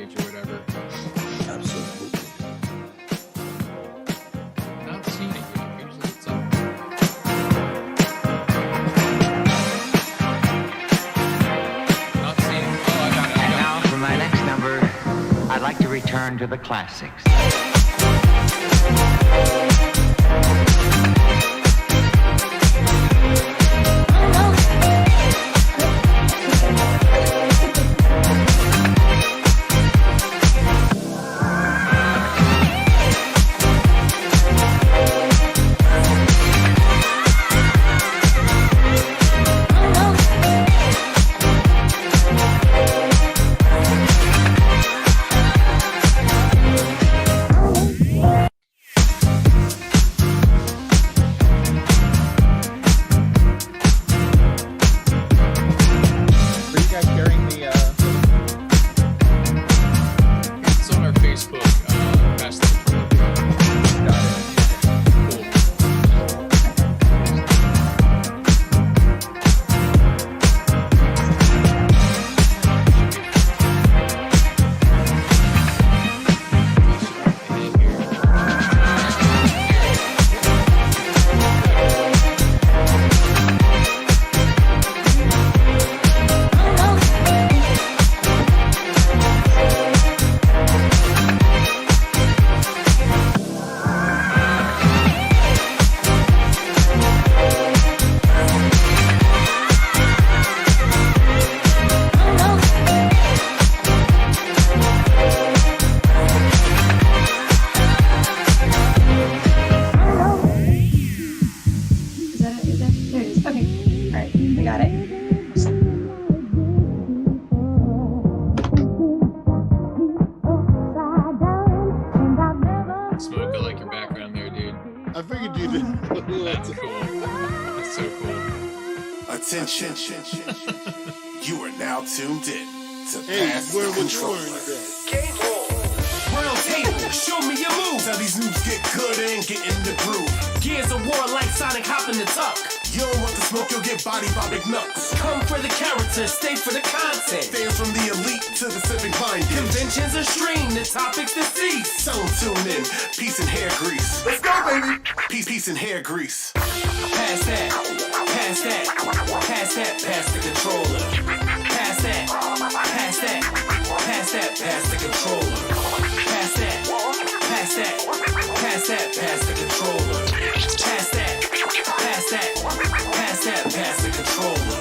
page or whatever. Absolutely. Not seen it yet. Usually it's up. Not seen it. Oh, I got it. And now for my next number, I'd like to return to the classics. It's on our Facebook. Past the There it is. Okay. All right. I got it. Smoke, I like your background there, dude. I figured you did. That's cool. That's so cool. Attention. You are now tuned in to Hey, Pass where the was you Controller. wearing today? Game roll. Round table, show me your moves. How these moves get good and get in the groove. Gears of war like Sonic hopping the tuck. You don't want the smoke, you'll get bodied by big nuts. Come for the characters, stay for the content. Fans from the elite to the civic minded. Conventions are streamed, the topics deceased. Tell 'em tune in. Peace and hair grease. Let's go, baby. Peace and hair grease. Pass that, pass that, pass that, pass the controller. Pass that, pass that, pass that, pass the controller. Pass that, pass that, pass that, pass the controller. Pass that, pass that, pass that, pass the controller.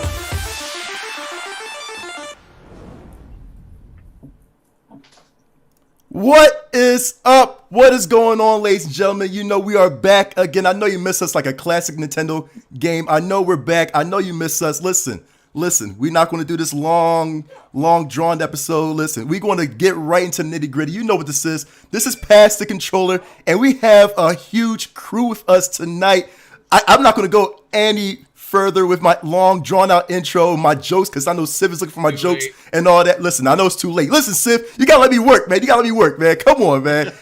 What is up? What is going on, ladies and gentlemen? You know we are back again. I know you miss us like a classic Nintendo game. I know we're back. I know you miss us. Listen. We're not going to do this long drawn episode. Listen, we're going to get right into nitty gritty. You know what this is. This is Pass the Controller, and we have a huge crew with us tonight. I'm not going to go any further with my long drawn out intro, my jokes, because I know Civ is looking for my jokes and all that. Listen, I know it's too late. Listen, Civ, you got to let me work, man. You got to let me work, man. Come on, man.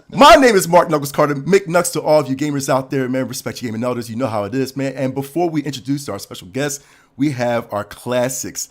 My name is Mark Knuckles Carter. McNucks to all of you gamers out there, man. Respect your gaming elders. You know how it is, man. And before we introduce our special guest, we have our classics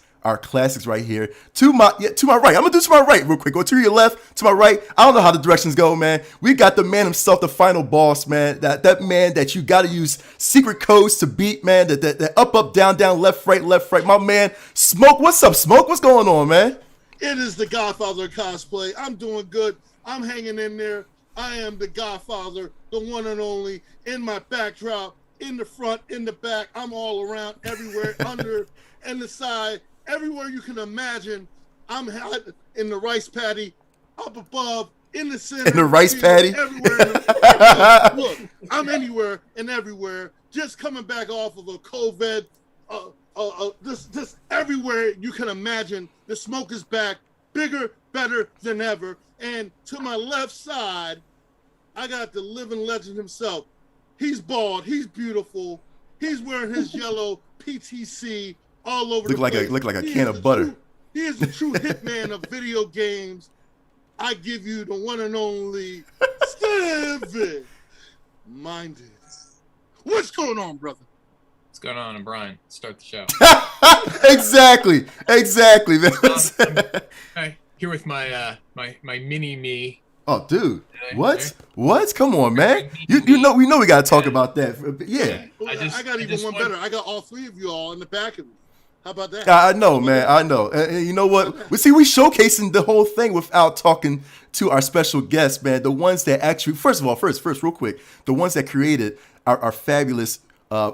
right here. To my right. I'm gonna do to my right real quick. Go to your left, to my right. I don't know how the directions go, man. We got the man himself, the final boss, man. That man that you gotta use secret codes to beat, man. That up, down, left, right. My man, Smoke. What's up, Smoke? What's going on, man? It is the Godfather cosplay. I'm doing good. I'm hanging in there. I am the Godfather, the one and only, in my backdrop, in the front, in the back. I'm all around, everywhere, under and the side, everywhere you can imagine. I'm in the rice paddy, up above, in the center. In the rice paddy? Everywhere. Look, I'm anywhere and everywhere. Just coming back off of a COVID. This everywhere you can imagine. The smoke is back, bigger, better than ever. And to my left side, I got the living legend himself. He's bald. He's beautiful. He's wearing his yellow PTC all over the place. Look like a can of butter. He is the true hitman of video games. I give you the one and only Civic Minded. What's going on, brother? What's going on? I'm Brian. Start the show. Exactly, man. Hey, here with my my mini me. Oh, dude, There. what? Come on, man. You know we gotta talk about that. Yeah. I got even one better. I got all three of you all in the back of me. How about that? I know, man. I know. And you know what? We showcasing the whole thing without talking to our special guests, man. The ones that actually, first, real quick, the ones that created our fabulous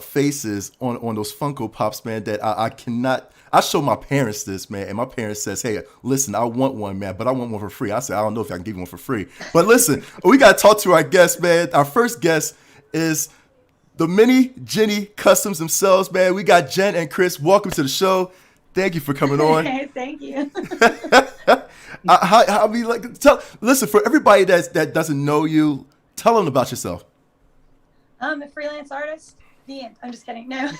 faces on those Funko Pops, man. That I cannot. I show my parents this, man, and my parents says, "Hey, listen, I want one, man, but I want one for free." I said, "I don't know if I can give you one for free." But listen, we gotta talk to our guests, man. Our first guest is the Mini Jini Customs themselves, man. We got Jen and Chris. Welcome to the show. Thank you for coming on. Thank you. I mean, like, listen, for everybody that doesn't know you, tell them about yourself. I'm a freelance artist. The end. I'm just kidding. No.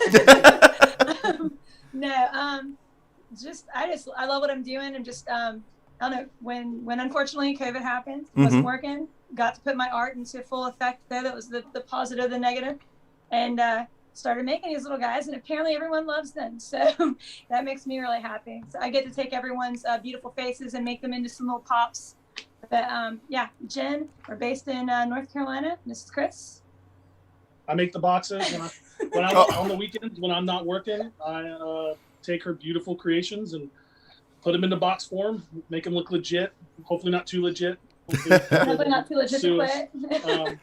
I love what I'm doing. I'm just I don't know, when unfortunately COVID happened, wasn't working, got to put my art into full effect there. That was the positive, the negative, and started making these little guys, and apparently everyone loves them. So that makes me really happy. So I get to take everyone's beautiful faces and make them into some little pops. But yeah, Jen, we're based in North Carolina. This is Chris. I make the boxes when I'm on the weekends when I'm not working. I take her beautiful creations and put them into box form, make them look legit. Hopefully not too legit. Hopefully not too legit to quit.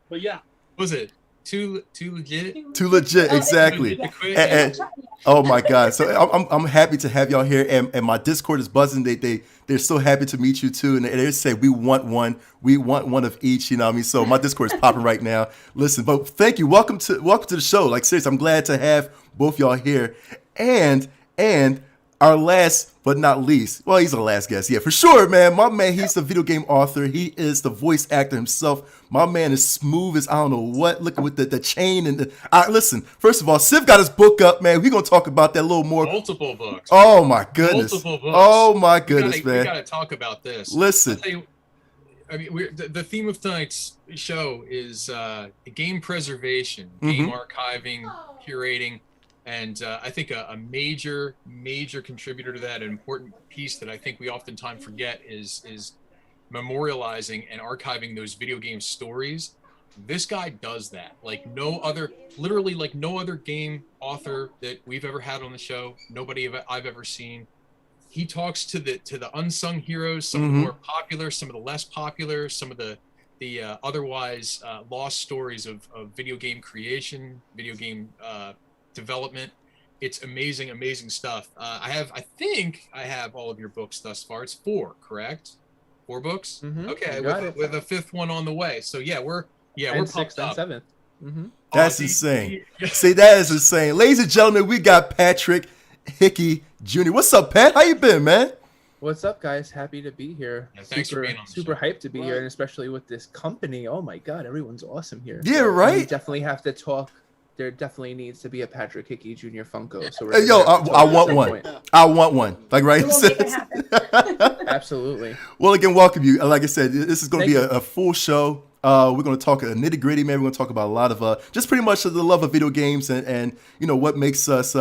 But yeah, Was it too legit? Too legit, exactly. Too legit to quit? And, oh my God! So I'm happy to have y'all here, and my Discord is buzzing. They're so happy to meet you too, and they say we want one of each. You know what I mean? So my Discord is popping right now. Listen, but thank you. Welcome to the show. Like seriously, I'm glad to have both y'all here, and our last but not least, well, he's the last guest, yeah, for sure, man. My man, he's the video game author. He is the voice actor himself. My man is smooth as I don't know what. Look with the chain and the. Listen, first of all, Civ got his book up, man. We're gonna talk about that a little more. Multiple books. Oh my goodness. Multiple books. Oh my goodness, man. We gotta talk about this. Listen. I mean, the theme of tonight's show is game preservation, game archiving, curating. And I think a major contributor to that, an important piece that I think we oftentimes forget is memorializing and archiving those video game stories. This guy does that like no other game author that we've ever had on the show. Nobody I've ever seen. He talks to the unsung heroes, some of the more popular, some of the less popular, some of the otherwise lost stories of video game creation, video game development. It's amazing stuff. I think I have all of your books thus far. It's 4, correct? 4 books. Okay, with a 5th one on the way. So yeah, we're pumped up. 7th. That's insane. See, that is insane, ladies and gentlemen. We got Patrick Hickey Jr. What's up, Pat? How you been, man? What's up, guys? Happy to be here. Yeah, thanks for being on the super show. hyped to be here, and especially with this company. Oh my God, everyone's awesome here. Yeah, right. We definitely have to talk. There definitely needs to be a Patrick Hickey Jr. Funko. So hey, yo, I want one. Point. I want one. Like right. We'll make it happen. Absolutely. Well, again, welcome you. Like I said, this is going to be a full show. We're going to talk nitty gritty, man. We're going to talk about a lot of just pretty much the love of video games and you know what makes us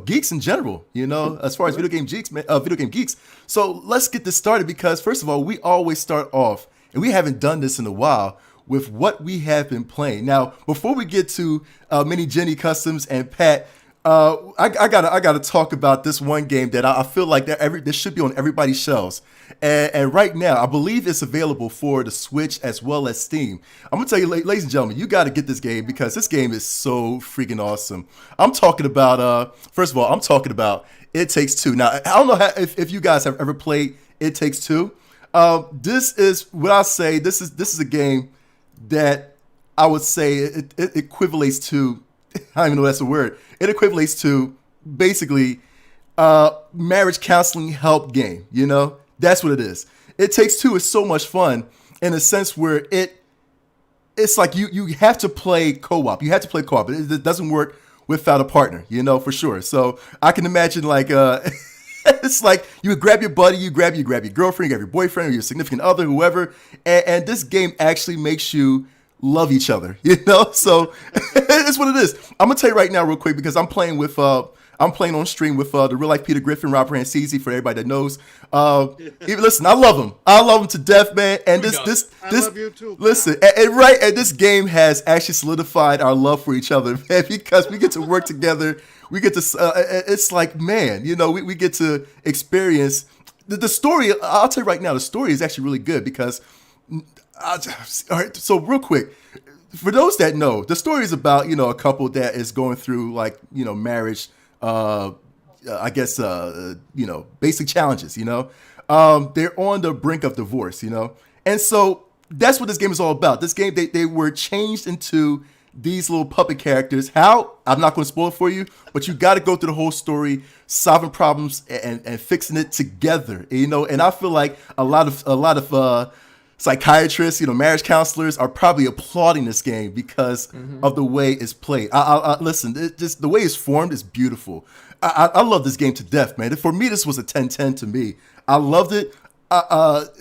geeks in general. You know, as far as video game geeks. So let's get this started because first of all, we always start off, and we haven't done this in a while, with what we have been playing. Now, before we get to Mini Jini Customs and Pat, I gotta talk about this one game that I feel like this should be on everybody's shelves. And right now, I believe it's available for the Switch as well as Steam. I'm gonna tell you, ladies and gentlemen, you got to get this game because this game is so freaking awesome. I'm talking about first of all, I'm talking about It Takes Two. Now, I don't know if you guys have ever played It Takes Two. This is what I say. This is a game that I would say it equivalates to, I don't even know if that's a word. It equivalates to basically marriage counseling help game. You know, that's what it is. It Takes Two is so much fun in a sense where it's like you have to play co-op. You have to play co-op. It doesn't work without a partner, you know, for sure. So I can imagine like it's like you would grab your buddy, you grab your girlfriend, you grab your boyfriend or your significant other, whoever, and this game actually makes you love each other, you know? So it's what it is. I'm gonna tell you right now real quick because I'm playing with I'm playing on stream with the real life Peter Griffin, Robert Rancisi, for everybody that knows. Listen, I love him. I love him to death, man. And this, I love you too. listen, and this game has actually solidified our love for each other, man, because we get to work together. We get to, it's like, man, you know, we get to experience the story. I'll tell you right now, the story is actually really good because, all right, so real quick, for those that know, the story is about, you know, a couple that is going through, like, you know, marriage, I guess, you know, basic challenges, you know. They're on the brink of divorce, you know. And so that's what this game is all about. This game, they were changed into these little puppet characters. How? I'm not going to spoil it for you, but you got to go through the whole story, solving problems and fixing it together, you know. And I feel like a lot of psychiatrists, you know, marriage counselors are probably applauding this game because of the way it's played. I listen, just the way it's formed is beautiful. I love this game to death, man. For me, this was a 10-10 to me. I loved it.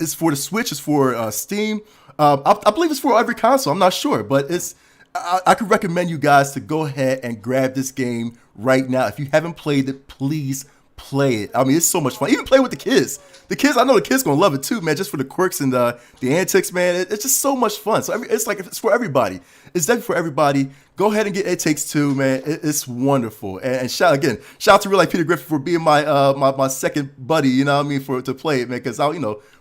It's for the Switch. It's for Steam. I believe it's for every console. I'm not sure, but I could recommend you guys to go ahead and grab this game right now. If you haven't played it, please play it. I mean, it's so much fun. Even play with the kids. I know the kids gonna love it too, man. Just for the quirks and the antics, man. It's just so much fun. So it's for everybody. It's definitely for everybody. Go ahead and get It Takes Two, man. It's wonderful. And shout out to real life Peter Griffin for being my second buddy. You know what I mean, to play it, man. Because I'm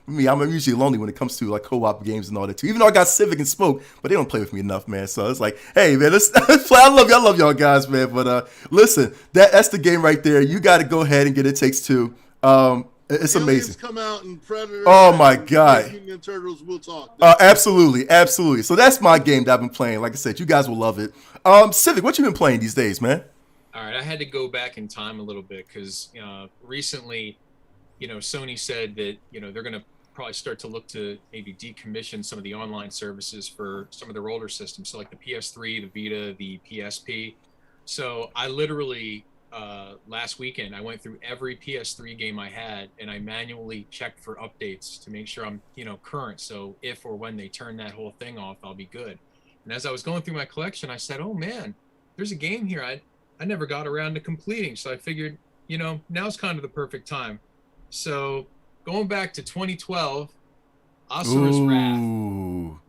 usually lonely when it comes to like co-op games and all that too. Even though I got Civic and Smoke, but they don't play with me enough, man. So it's like, hey, man, let's play. I love y'all guys, man. But listen, that's the game right there. You got to go ahead and get It Takes Two. It's amazing. Come out and Predator. Oh my God. Mutant Turtles, we'll talk. Absolutely. So that's my game that I've been playing. Like I said, you guys will love it. Civic, what you been playing these days, man? All right, I had to go back in time a little bit because recently, you know, Sony said that, you know, they're going to probably start to look to maybe decommission some of the online services for some of their older systems. So like the PS3, the Vita, the PSP. So I literally last weekend I went through every PS3 game I had and I manually checked for updates to make sure I'm, you know, current. So if or when they turn that whole thing off, I'll be good. And as I was going through my collection, I said, oh man, there's a game here I never got around to completing. So I figured, you know, now's kind of the perfect time. So going back to 2012, Asura's Wrath.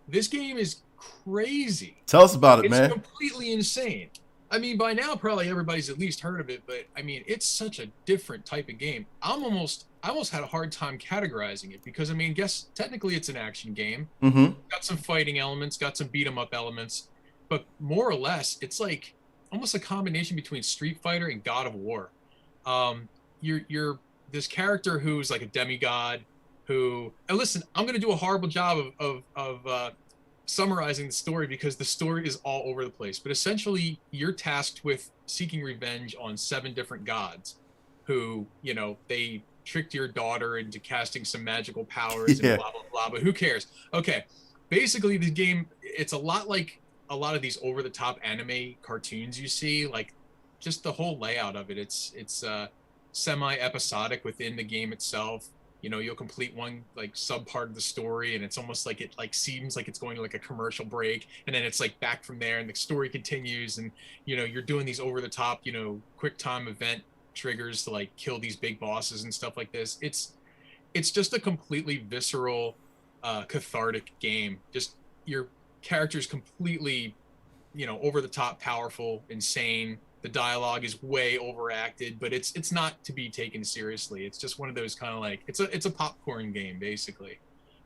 This game is crazy. Tell us about it, man. It's completely insane. I mean, by now, probably everybody's at least heard of it, but I mean, it's such a different type of game. I almost had a hard time categorizing it because, I mean, technically it's an action game. Got some fighting elements, got some beat 'em up elements, but more or less, it's like almost a combination between Street Fighter and God of War. You're this character who's like a demigod who, and listen, I'm going to do a horrible job of summarizing the story because the story is all over the place, but essentially you're tasked with seeking revenge on 7 different gods who, you know, they tricked your daughter into casting some magical powers and blah blah blah, but who cares? Okay, basically the game, it's a lot like a lot of these over the top anime cartoons you see, like just the whole layout of it. It's semi episodic within the game itself. You know, you'll complete one like sub part of the story and it's almost like it like seems like it's going to like a commercial break and then it's like back from there and the story continues and, you know, you're doing these over the top, you know, quick time event triggers to like kill these big bosses and stuff like this. It's just a completely visceral, cathartic game. Just your character's completely, you know, over the top, powerful, insane. The dialogue is way overacted, but it's not to be taken seriously. It's just one of those kind of like it's a popcorn game basically.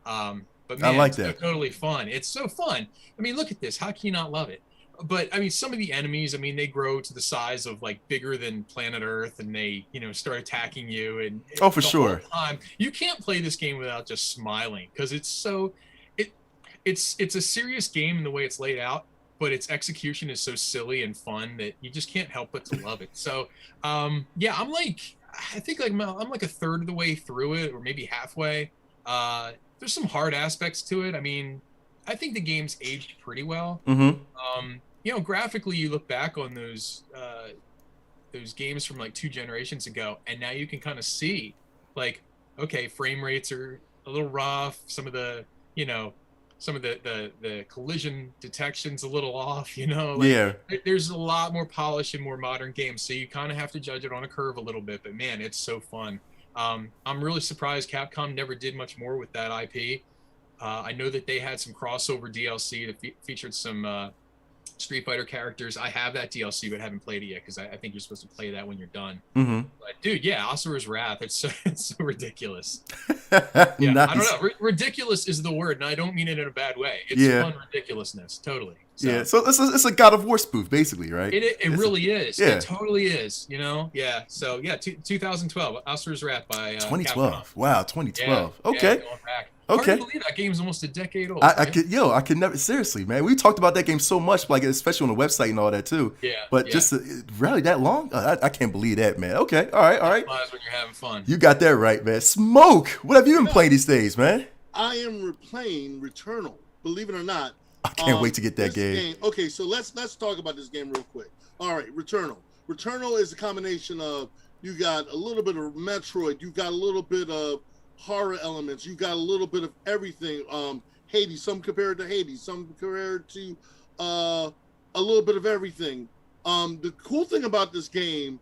But man, I like it's that. totally fun. It's so fun. I mean, look at this. How can you not love it? But I mean, some of the enemies, I mean, they grow to the size of like bigger than planet Earth, and they, you know, start attacking you. And for sure, you can't play this game without just smiling because it's so it's a serious game in the way it's laid out. But its execution is so silly and fun that you just can't help but to love it. So, yeah, I think like I'm like a third of the way through it, or maybe halfway. There's some hard aspects to it. I mean, I think the game's aged pretty well. You know, graphically, you look back on those games from like 2 generations ago, and now you can kind of see, like, okay, frame rates are a little rough. Some of the, you know, some of the collision detection's a little off, Yeah. There's a lot more polish in more modern games, so you kind of have to judge it on a curve a little bit, but man, it's so fun. I'm really surprised Capcom never did much more with that IP. I know that they had some crossover DLC that featured some Street Fighter characters. I have that DLC, but haven't played it yet because I think you're supposed to play that when you're done. Mm-hmm. But dude, yeah, Asura's Wrath. It's so ridiculous. Nice. Yeah, I don't know. Ridiculous is the word, and I don't mean it in a bad way. It's fun ridiculousness, totally. So, so it's a God of War spoof, basically, right? It really is. Yeah. It totally is. Yeah. So yeah, 2012, Asura's Wrath by 2012. Capcom. Wow, 2012. Yeah, okay. going back. Okay. Hard to believe that game's almost a decade old. I could never, seriously, man. We talked about that game so much, like especially on the website and all that too. Yeah. But just really that long? I can't believe that, man. Okay, all right. Flies when you're having fun. You got that right, man. Smoke. What have you been playing these days, man? I am playing Returnal. Believe it or not. I can't wait to get that game. Okay, so let's talk about this game real quick. All right, Returnal. Returnal is a combination of, you got a little bit of Metroid, you got a little bit of horror elements, you got a little bit of everything. Hades, some compared to Hades, some compared to a little bit of everything. The cool thing about this game,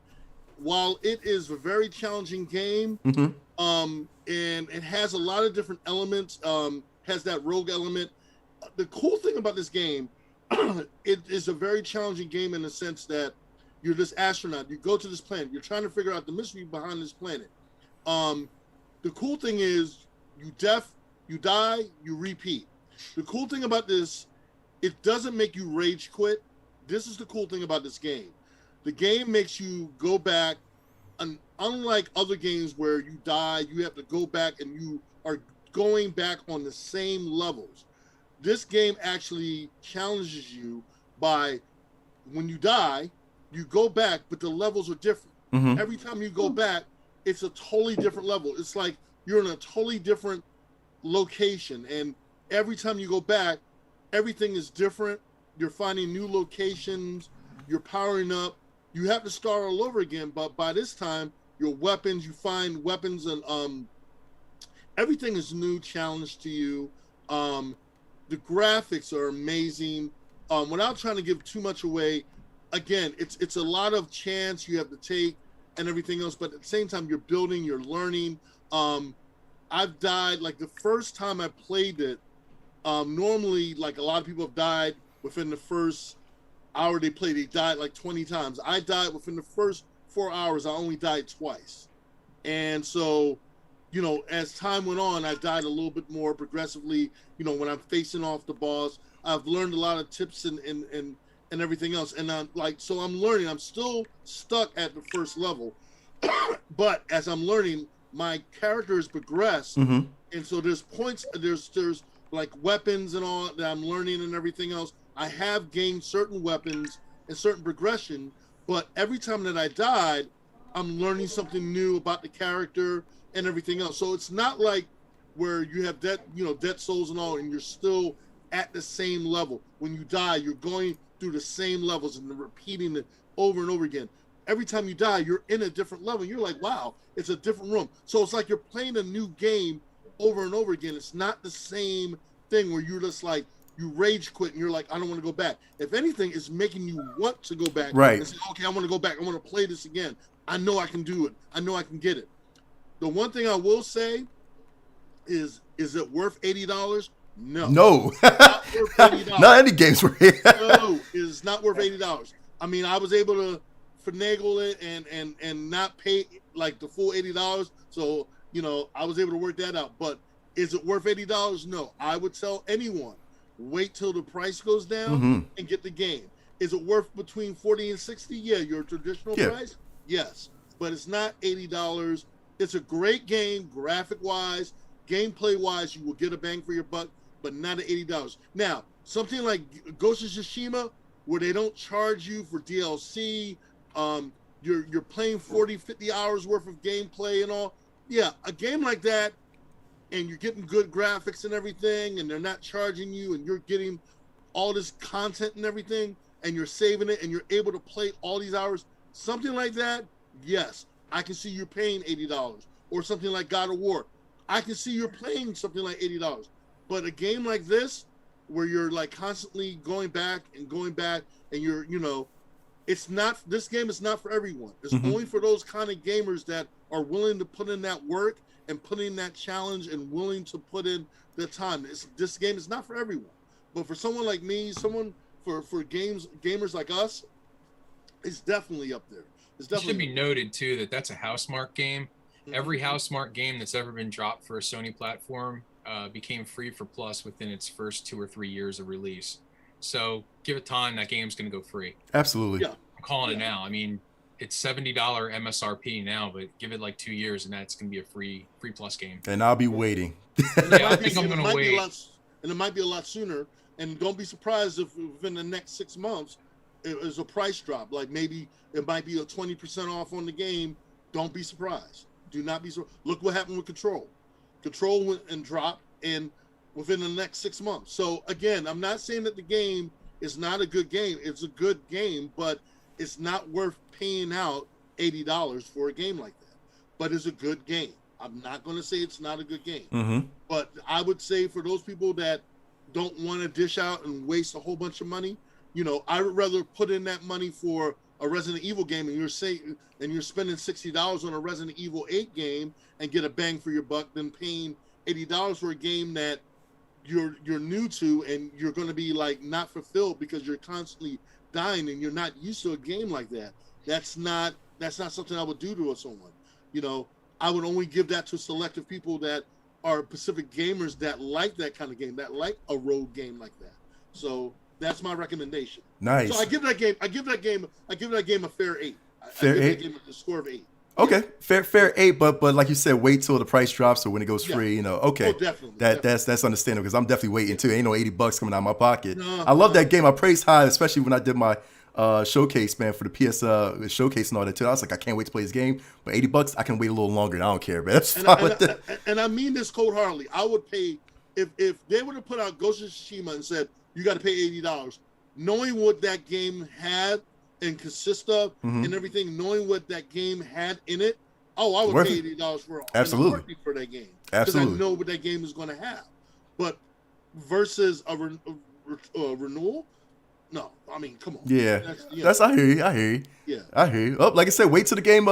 while it is a very challenging game, and it has a lot of different elements, has that rogue element. The cool thing about this game, it is a very challenging game in the sense that you're this astronaut. You go to this planet. You're trying to figure out the mystery behind this planet. The cool thing is you die, you repeat. The cool thing about this, it doesn't make you rage quit. This is the cool thing about this game. The game makes you go back, and unlike other games where you die, you have to go back and you are going back on the same levels. This game actually challenges you by, when you die, you go back, but the levels are different. Every time you go back, it's a totally different level. It's like you're in a totally different location, and every time you go back, everything is different. You're finding new locations, you're powering up. You have to start all over again, but by this time, your weapons, you find weapons, and everything is new challenge to you. The graphics are amazing. Without trying to give too much away, again, it's a lot of chance you have to take and everything else, but at the same time, you're building, you're learning. I've died, like the first time I played it, normally, like a lot of people have died within the first hour they played, they died like 20 times. I died within the first 4 hours, I only died twice. And so, as time went on, I died a little bit more progressively. When I'm facing off the boss, I've learned a lot of tips and everything else. And I'm learning. I'm still stuck at the first level, but as I'm learning, my character has progressed. And so there's points, there's like weapons and all that I'm learning and everything else. I have gained certain weapons and certain progression, but every time that I died, I'm learning something new about the character and everything else. So it's not like where you have dead souls and all, and you're still at the same level. When you die, you're going through the same levels and repeating it over and over again. Every time you die, you're in a different level. You're like, wow, it's a different room. So it's like you're playing a new game over and over again. It's not the same thing where you're just like, you rage quit and you're like, I don't want to go back. If anything, it's making you want to go back. Right. And say, okay, I want to go back. I want to play this again. I know I can do it. I know I can get it. The one thing I will say is it worth $80? No. No. Not worth $80. Not any games were here. No, it's not worth $80. I mean, I was able to finagle it and not pay like the full $80. So, I was able to work that out. But is it worth $80? No. I would tell anyone, wait till the price goes down and get the game. Is it worth between $40 and $60? Yeah, your traditional price? Yes. But it's not $80. It's a great game, graphic-wise, gameplay-wise. You will get a bang for your buck, but not at $80. Now, something like Ghost of Tsushima, where they don't charge you for DLC, you're playing 40, 50 hours worth of gameplay and all. Yeah, a game like that, and you're getting good graphics and everything, and they're not charging you, and you're getting all this content and everything, and you're saving it, and you're able to play all these hours, something like that, yes, I can see you're paying $80. Or something like God of War, I can see you're playing something like $80. But a game like this, where you're like constantly going back, and you're, you know, this game is not for everyone. It's only for those kind of gamers that are willing to put in that work and put in that challenge and willing to put in the time. This game is not for everyone, but for someone like me, for gamers like us, it's definitely up there. It's It definitely should be noted too that that's a Housemarque game. Every Housemarque game that's ever been dropped for a Sony platform became free for Plus within its first 2 or 3 years of release. So give it time, that game's going to go free. Absolutely. Yeah. I'm calling it now. I mean, it's $70 MSRP now, but give it like 2 years and that's going to be a free Plus game. And I'll be waiting. Yeah, I think I'm going to wait. And it might be a lot sooner. And don't be surprised if within the next 6 months it is a price drop. Like maybe it might be a 20% off on the game. Don't be surprised. Do not be surprised. Look what happened with Control. Control went and dropped and within the next 6 months. So again, I'm not saying that the game is not a good game. It's a good game, but it's not worth paying out $80 for a game like that. But it's a good game. I'm not going to say it's not a good game. But I would say for those people that don't want to dish out and waste a whole bunch of money, you know, I would rather put in that money for a Resident Evil game and you're spending $60 on a Resident Evil 8 game and get a bang for your buck than paying $80 for a game that you're new to and you're going to be like not fulfilled because you're constantly dying and you're not used to a game like that. That's not something I would do to someone. You know, I would only give that to selective people that are Pacific gamers that like that kind of game, that like a road game like that. So that's my recommendation. Nice. So I give that game a fair 8. Fair I give 8. that game a score of 8. Okay, fair 8, but like you said, wait till the price drops or when it goes free. You know, okay, definitely. That's understandable because I'm definitely waiting too. Ain't no $80 coming out of my pocket. No, I love that game. I praised high, especially when I did my showcase, man, for the PS showcase and all that too. I was like, I can't wait to play this game. But $80, I can wait a little longer. I don't care, man. That's fine. And I mean this cold-heartedly. I would pay if they would have put out Ghost of Tsushima and said you got to pay $80, knowing what that game had and consist of and everything, knowing what that game had in it, I would pay $80 for absolutely for that game. Absolutely, because I know what that game is going to have. But versus a renewal, no. I mean, come on. Yeah, that's I hear you. Yeah, I hear you. Oh, like I said, wait till the game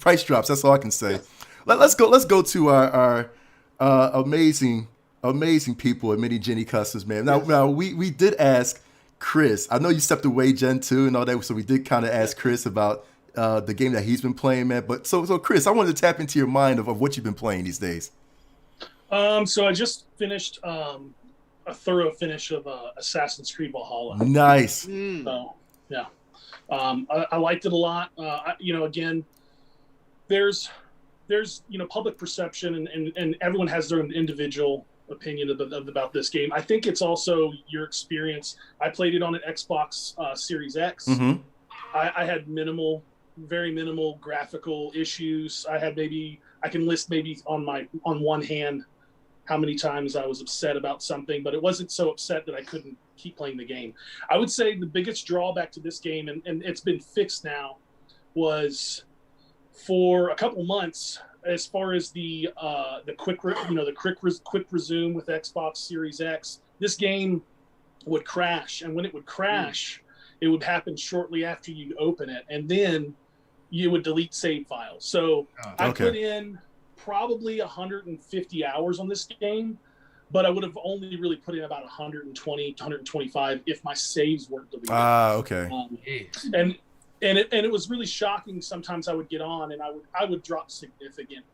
price drops. That's all I can say. Yes. Let's go to our amazing people at Mini Jini Customs, man. Now we did ask Chris. I know you stepped away Gen 2 and all that, so we did kind of ask Chris about the game that he's been playing, man. But so Chris, I wanted to tap into your mind of what you've been playing these days. So I just finished a thorough finish of Assassin's Creed Valhalla. Nice. So yeah, I liked it a lot. Again, there's public perception and everyone has their own individual opinion about this game. I think it's also your experience. I played it on an Xbox Series X. I had very minimal graphical issues. I can list on one hand how many times I was upset about something, but it wasn't so upset that I couldn't keep playing the game. I would say the biggest drawback to this game, and it's been fixed now, was for a couple months, as far as the quick resume with Xbox Series X, this game would crash, and when it would crash, it would happen shortly after you open it, and then you would delete save files. So I put in probably 150 hours on this game, but I would have only really put in about 120 to 125 if my saves weren't deleted. Okay. And it was really shocking. Sometimes I would get on and I would drop significant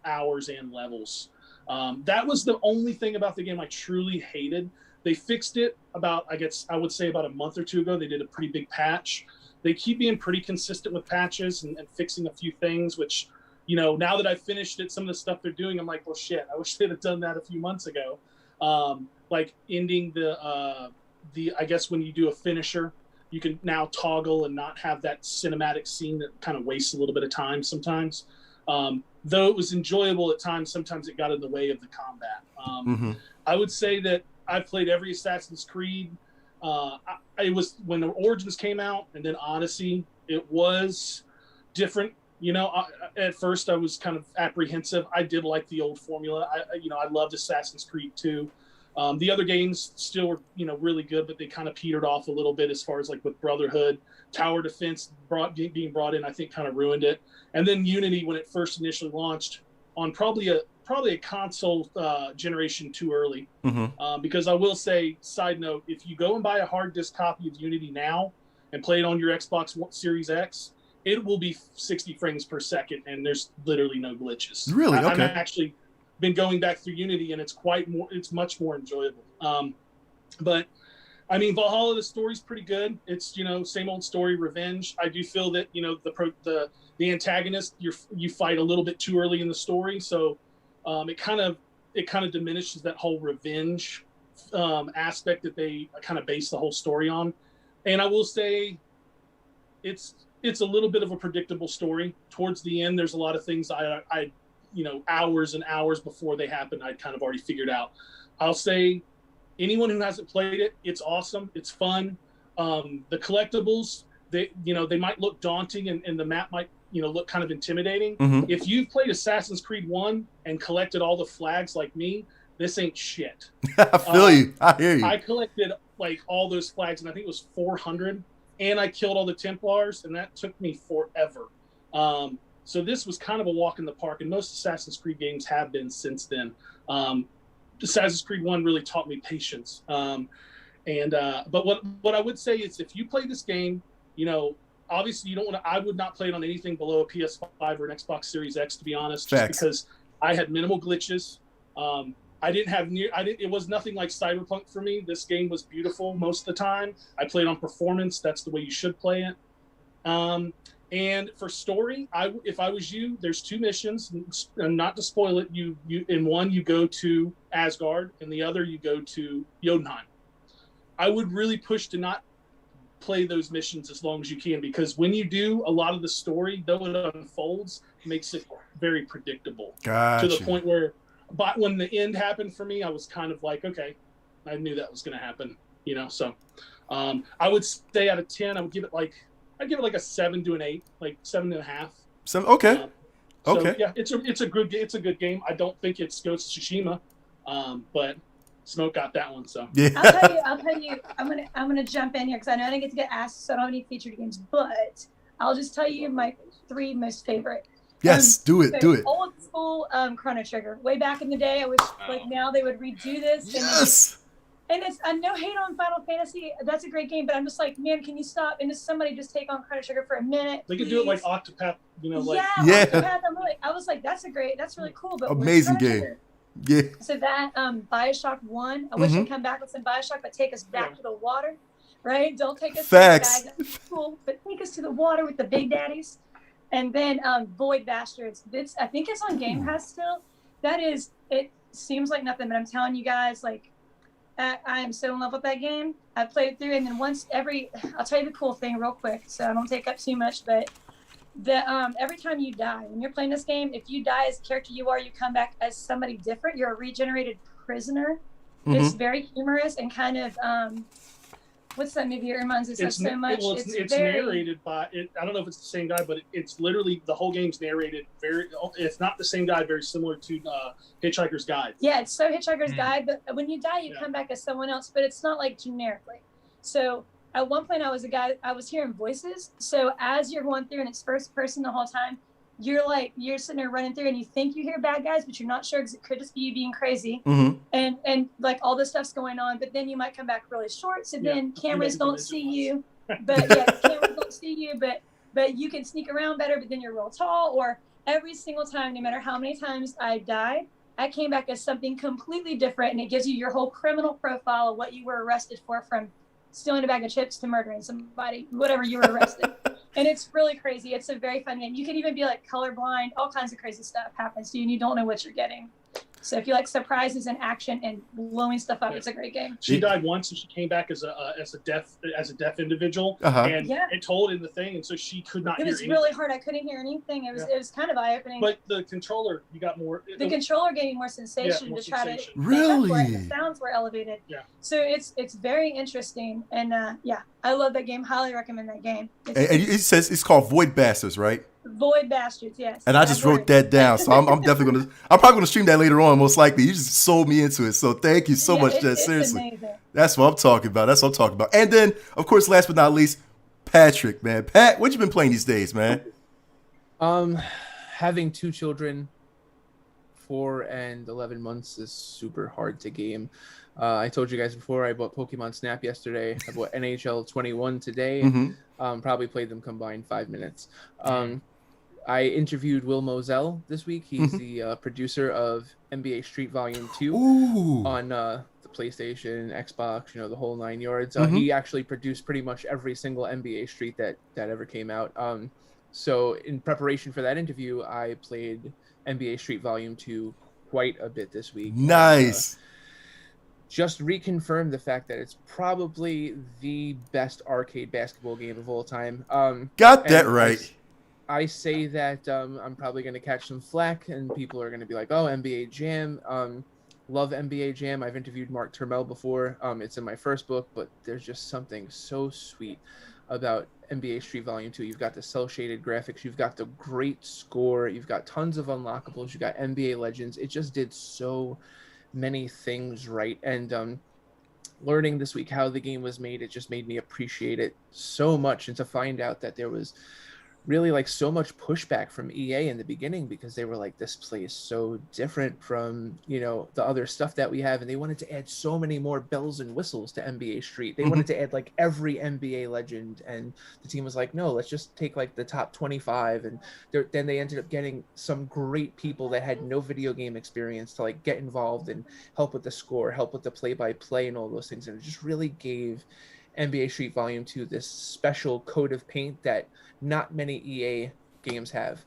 hours and levels. That was the only thing about the game I truly hated. They fixed it I would say about a month or two ago. They did a pretty big patch. They keep being pretty consistent with patches and fixing a few things, which, now that I've finished it, some of the stuff they're doing, I'm like, well, shit, I wish they'd have done that a few months ago. Like ending I guess when you do a finisher, you can now toggle and not have that cinematic scene that kind of wastes a little bit of time sometimes. Though it was enjoyable at times, sometimes it got in the way of the combat. I would say that I've played every Assassin's Creed. It was when the Origins came out and then Odyssey, it was different. At first I was kind of apprehensive. I did like the old formula. I loved Assassin's Creed 2. The other games still were, really good, but they kind of petered off a little bit as far as like with Brotherhood. Tower Defense being brought in, I think, kind of ruined it. And then Unity, when it first initially launched, on probably a console generation too early. Because I will say, side note, if you go and buy a hard disk copy of Unity now and play it on your Xbox Series X, it will be 60 frames per second, and there's literally no glitches. Really? Okay. I've actually been going back through Unity, and it's much more enjoyable. But I mean, Valhalla, the story's pretty good. It's, same old story, revenge. I do feel that, the antagonist, you fight a little bit too early in the story, so it kind of diminishes that whole revenge aspect that they kind of base the whole story on. And I will say, it's a little bit of a predictable story. Towards the end, there's a lot of things I hours and hours before they happen, I'd kind of already figured out. I'll say, anyone who hasn't played it, it's awesome. It's fun. The collectibles, they might look daunting, and the map might, look kind of intimidating. If you've played Assassin's Creed 1 and collected all the flags like me, this ain't shit. I feel you. I hear you. I collected like all those flags, and I think it was 400, and I killed all the Templars, and that took me forever. So this was kind of a walk in the park, and most Assassin's Creed games have been since then. Assassin's Creed 1 really taught me patience. But what I would say is, if you play this game, obviously you don't want to. I would not play it on anything below a PS5 or an Xbox Series X, to be honest, just because I had minimal glitches. It was nothing like Cyberpunk for me. This game was beautiful most of the time. I played on performance. That's the way you should play it. And for story, if I was you, there's 2 missions, and not to spoil it, you in one you go to Asgard, and the other you go to Jotunheim. I would really push to not play those missions as long as you can, because when you do, a lot of the story, though it unfolds, makes it very predictable. Gotcha. To the point where, but when the end happened for me, I was kind of like, okay, I knew that was going to happen, So, I would say out of 10, I'd give it like a 7 to an 8, like 7.5. Okay. So, yeah, it's a good game. I don't think it's Ghost of Tsushima, but Smoke got that one. So yeah. I'll tell you. I'm gonna jump in here because I know I didn't get to get asked, so I don't have any featured games. But I'll just tell you my 3 most favorite. Yes, do it. Old school Chrono Trigger. Way back in the day, I was like, now they would redo this. Yes. And it's no hate on Final Fantasy. That's a great game, but I'm just like, man, can you stop and just somebody just take on Chrono Trigger for a minute? They could do it like Octopath, Yeah. Octopath. I was like, that's really cool. But amazing game. Yeah. So that BioShock 1, I wish they'd come back with some BioShock, but take us back to the water, right? Don't take us Facts. to the bag. That's cool, but take us to the water with the big daddies. And then Void Bastards. I think it's on Game Pass still. It seems like nothing, but I'm telling you guys, like, I am so in love with that game. I played it through, and then I'll tell you the cool thing real quick, so I don't take up too much, but every time you die, when you're playing this game, if you die as the character you are, you come back as somebody different. You're a regenerated prisoner. It's very humorous and kind of, what's that movie? It reminds us of so much. Well, it's narrated by, I don't know if it's the same guy, but it's literally, the whole game's narrated it's not the same guy, very similar to Hitchhiker's Guide. Yeah, it's so Hitchhiker's Guide, but when you die, you come back as someone else, but it's not like generically. So at one point, I was hearing voices. So as you're going through and it's first person the whole time, you're sitting there running through and you think you hear bad guys, but you're not sure because it could just be you being crazy. And like all this stuff's going on, but then you might come back really short. So then cameras don't see you, but you can sneak around better, but then you're real tall. Or every single time, no matter how many times I died, I came back as something completely different. And it gives you your whole criminal profile of what you were arrested for, from stealing a bag of chips to murdering somebody, whatever you were arrested. And it's really crazy. It's a very fun game. You can even be like colorblind. All kinds of crazy stuff happens to you and you don't know what you're getting. So if you like surprises and action and blowing stuff up, it's a great game. She died once and she came back as a deaf individual, and it told in the thing, and so she could not hear anything. It was really hard. I couldn't hear anything. It was kind of eye-opening. But the controller, you got more. The controller gave me more sensation to try to really. The sounds were elevated. Yeah. So it's very interesting, and I love that game. Highly recommend that game. And it says it's called Void Bastards, right? Void Bastards, yes. And I just wrote that down, so I'm definitely I'm probably gonna stream that later on, most likely. You just sold me into it, so thank you so much, Jess. Seriously, amazing. That's what I'm talking about. That's what I'm talking about. And then, of course, last but not least, Patrick, man. Pat, what you been playing these days, man? Having 2 children, 4 and 11 months, is super hard to game. I told you guys before, I bought Pokemon Snap yesterday. I bought NHL 21 today. Probably played them combined 5 minutes. I interviewed Will Moselle this week. He's the producer of NBA Street Volume 2 on the PlayStation, Xbox, the whole 9 yards. He actually produced pretty much every single NBA Street that ever came out. So in preparation for that interview, I played NBA Street Volume 2 quite a bit this week. Nice. Just reconfirmed the fact that it's probably the best arcade basketball game of all time. Got that right. I say that I'm probably going to catch some flack, and people are going to be like, oh, NBA Jam. Love NBA Jam. I've interviewed Mark Turmel before. It's in my first book, but there's just something so sweet about NBA Street Volume 2. You've got the cel-shaded graphics. You've got the great score. You've got tons of unlockables. You've got NBA Legends. It just did so many things right. And learning this week how the game was made, it just made me appreciate it so much. And to find out that there was really so much pushback from EA in the beginning, because they were like, this plays so different from the other stuff that we have, and they wanted to add so many more bells and whistles to NBA Street. They wanted to add every NBA legend, and the team was like, no, let's just take the top 25. And then they ended up getting some great people that had no video game experience to get involved and help with the score, help with the play-by-play and all those things. And it just really gave NBA Street Volume 2 this special coat of paint that not many EA games have.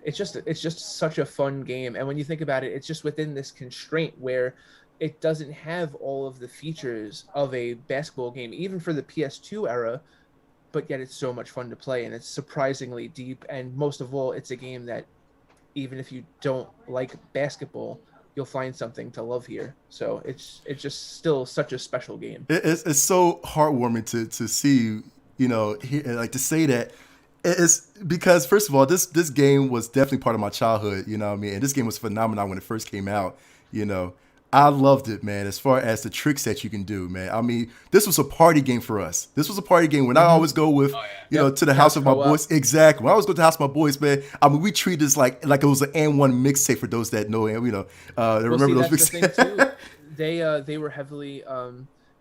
It's just such a fun game. And when you think about it, it's just within this constraint where it doesn't have all of the features of a basketball game, even for the PS2 era, but yet it's so much fun to play, and it's surprisingly deep. And most of all, it's a game that even if you don't like basketball, you'll find something to love here. So it's just still such a special game. It's so heartwarming to see to say that. It's because, first of all, this game was definitely part of my childhood, and this game was phenomenal when it first came out. I loved it, man, as far as the tricks that you can do, man. This was a party game for us. This was a party game when I always go with, to the house of my boys. Exactly. When I always go to the house of my boys, man, we treat this like it was an N1 mixtape for those that know, remember those mixtapes. They were heavily,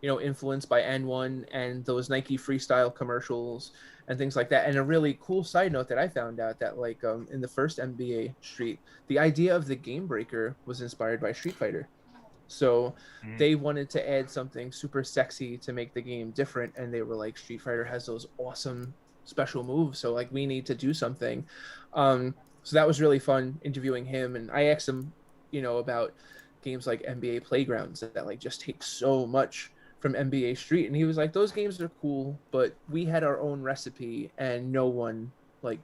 influenced by N1 and those Nike freestyle commercials and things like that. And a really cool side note that I found out that in the first NBA Street, the idea of the Game Breaker was inspired by Street Fighter. So they wanted to add something super sexy to make the game different, and they were like, Street Fighter has those awesome special moves, so we need to do something. So that was really fun interviewing him, and I asked him, about games like NBA Playgrounds that just take so much from NBA Street, and he was like, those games are cool, but we had our own recipe and no one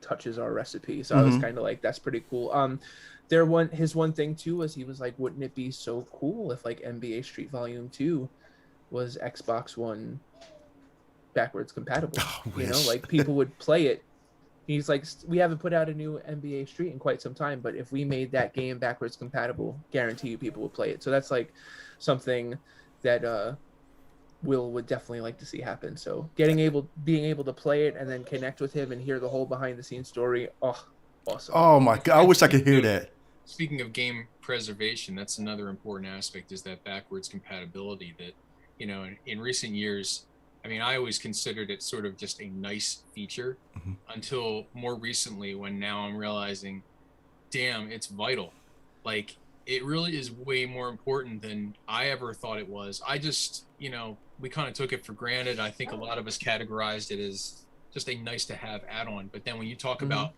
touches our recipe. So I was kind of like, that's pretty cool. His one thing too was, he was like, wouldn't it be so cool if NBA Street Volume 2 was Xbox One backwards compatible? People would play it. He's like, we haven't put out a new NBA Street in quite some time, but if we made that game backwards compatible, guarantee you people would play it. So that's something that Will would definitely like to see happen. So being able to play it and then connect with him and hear the whole behind the scenes story, awesome. Oh my God, I wish I could hear that. Speaking of game preservation, that's another important aspect, is that backwards compatibility that, in recent years, I always considered it sort of just a nice feature until more recently, when now I'm realizing, damn, it's vital. It really is way more important than I ever thought it was. I just, we kind of took it for granted. I think a lot of us categorized it as just a nice to have add-on. But then when you talk about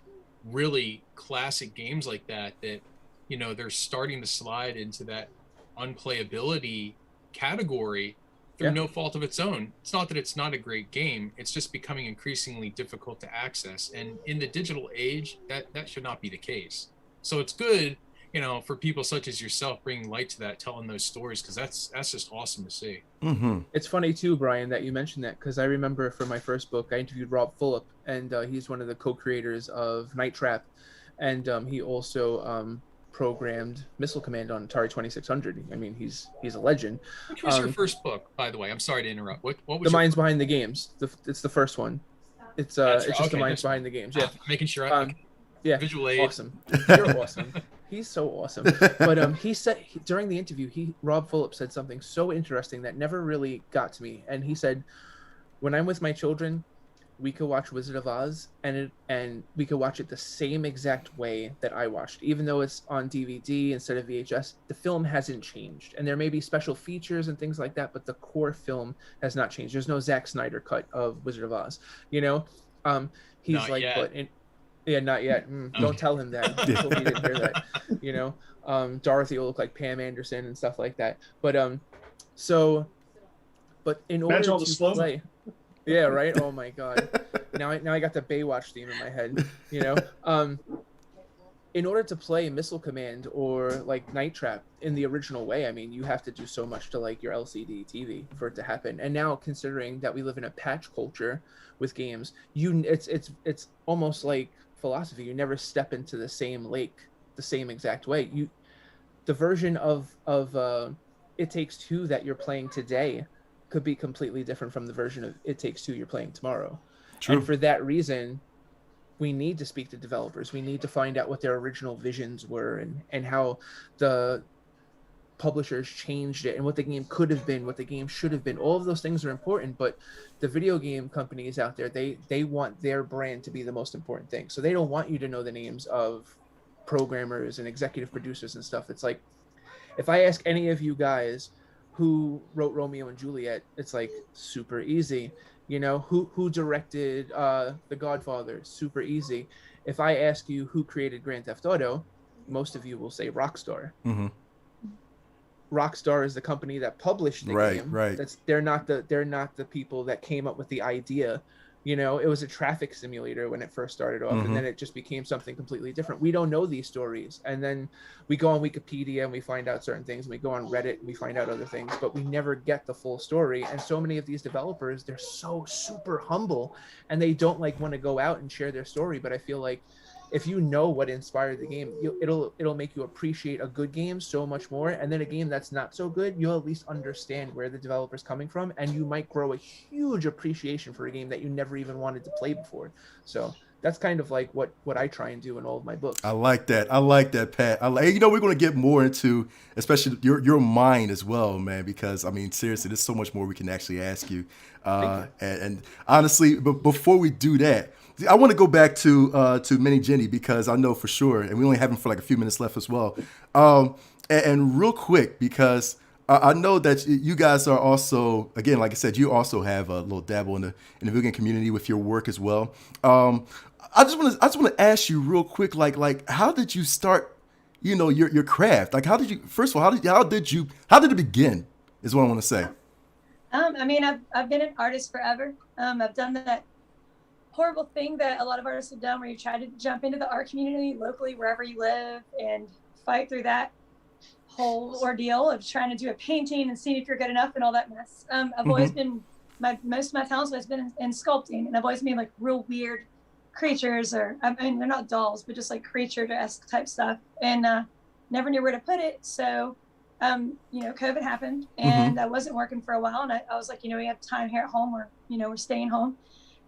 really classic games like that, they're starting to slide into that unplayability category through no fault of its own. It's not that it's not a great game. It's just becoming increasingly difficult to access. And in the digital age, that should not be the case. So it's good, for people such as yourself, bringing light to that, telling those stories, because that's just awesome to see. It's funny too, Brian, that you mentioned that, because I remember for my first book, I interviewed Rob Fulop, and he's one of the co-creators of Night Trap, and he also programmed Missile Command on Atari 2600. I mean, he's a legend. Which was your first book, by the way? I'm sorry to interrupt. What was The Minds Behind the Games? It's the first one. It's That's it's right. just The Okay, Minds Behind the Games. Yeah, making sure. yeah, Visual aid. awesome. You're awesome. He's so awesome. But he said during the interview, Rob Fulop said something so interesting that never really got to me. And he said, when I'm with my children, we could watch Wizard of Oz, and we could watch it the same exact way that I watched, even though it's on DVD instead of VHS. The film hasn't changed, and there may be special features and things like that, but the core film has not changed. There's no Zack Snyder cut of Wizard of Oz. He's Not like, yet. yeah, not yet. Don't tell him that. I hope he didn't hear that. Dorothy will look like Pam Anderson and stuff like that. But but in order Imagine all the to slow-mo. play, yeah, right. Oh my God. Now I got the Baywatch theme in my head. In order to play Missile Command or like Night Trap in the original way, I mean, you have to do so much to like your LCD TV for it to happen. And now, considering that we live in a patch culture with games, it's almost like philosophy. You never step into the same lake the same exact way. The version of It Takes Two that you're playing today could be completely different from the version of It Takes Two you're playing tomorrow. True. And for that reason, we need to speak to developers. We need to find out what their original visions were and how the publishers changed it and what the game could have been, what the game should have been. All of those things are important, but the video game companies out there, they want their brand to be the most important thing. So they don't want you to know the names of programmers and executive producers and stuff. It's like, if I ask any of you guys who wrote Romeo and Juliet, it's like super easy. Who directed The Godfather? Super easy. If I ask you who created Grand Theft Auto, most of you will say Rockstar. Rockstar is the company that published the game. Right. They're not the people that came up with the idea. It was a traffic simulator when it first started off, and then it just became something completely different. We don't know these stories, and then we go on Wikipedia and we find out certain things, and we go on Reddit and we find out other things, but we never get the full story. And so many of these developers, they're so super humble, and they don't want to go out and share their story. But I feel like if you know what inspired the game, it'll make you appreciate a good game so much more. And then a game that's not so good, you'll at least understand where the developer's coming from, and you might grow a huge appreciation for a game that you never even wanted to play before. So that's kind of like what I try and do in all of my books. I like that, Pat. We're going to get more into, especially your mind as well, man, because I mean, seriously, there's so much more we can actually ask you. And honestly, but before we do that, I want to go back to Mini Jini, because I know for sure, and we only have him for like a few minutes left as well. And real quick, because I know that you guys are also, again, like I said, you also have a little dabble in the video game community with your work as well. I just want to ask you real quick, like how did you start, your craft? Like, how did you, first of all, how did it begin? Is what I want to say. I mean, I've been an artist forever. I've done that horrible thing that a lot of artists have done, where you try to jump into the art community locally wherever you live and fight through that whole ordeal of trying to do a painting and seeing if you're good enough and all that mess. I've always been, most of my talents has been in sculpting, and I've always made like real weird creatures, or I mean, they're not dolls, but just like creature-esque type stuff, and never knew where to put it. So COVID happened, and I wasn't working for a while, and I was like, we have time here at home, we're staying home.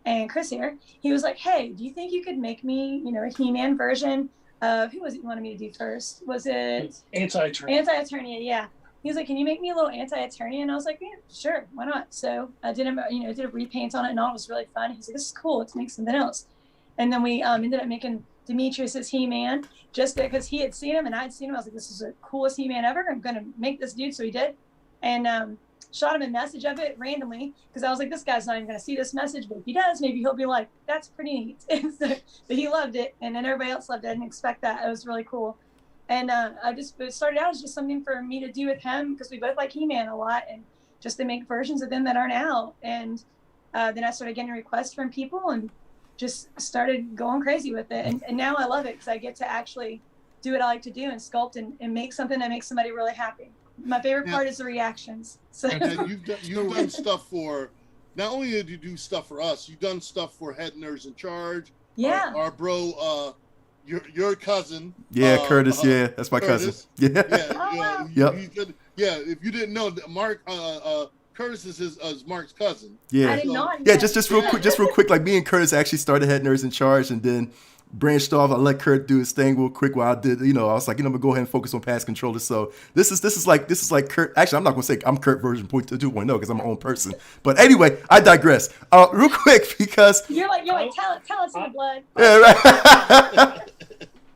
And Chris here, he was like, hey, do you think you could make me, a He-Man version of, who was it you wanted me to do first? Was it? Anti-Eternia. Anti-Eternia, yeah. He was like, can you make me a little Anti-Eternia? And I was like, yeah, sure, why not? So I did a repaint on it and all. It was really fun. He's like, this is cool, let's make something else. And then we ended up making Demetrius's He-Man, just because he had seen him and I had seen him. I was like, this is the coolest He-Man ever. I'm going to make this dude. So he did. And shot him a message of it randomly, because I was like, this guy's not even going to see this message, but if he does, maybe he'll be like, that's pretty neat. And so, but he loved it, and then everybody else loved it. I didn't expect that. It was really cool. And it started out as just something for me to do with him, because we both like He-Man a lot, and just to make versions of them that aren't out. And then I started getting requests from people and just started going crazy with it. And now I love it, because I get to actually do what I like to do and sculpt and make something that makes somebody really happy. My favorite part is the reactions. So And you've done stuff for, not only did you do stuff for us, you've done stuff for Head Nerds in Charge. Yeah. Our bro, your cousin. Yeah, Curtis. Yeah, that's my Curtis. cousin. Yeah. Yeah. Oh, wow. Yeah. If you didn't know, Mark, Curtis is Mark's cousin. Yeah. I did not. Yeah, just real quick. Like me and Curtis actually started Head Nerds in Charge, and then branched off. I let Kurt do his thing real quick while I did. I was like, I'm gonna go ahead and focus on pass controllers. So this is like Kurt. Actually, I'm not gonna say I'm Kurt version 2.0 because I'm my own person. But anyway, I digress. Real quick because you're like talents in the blood. Yeah, right.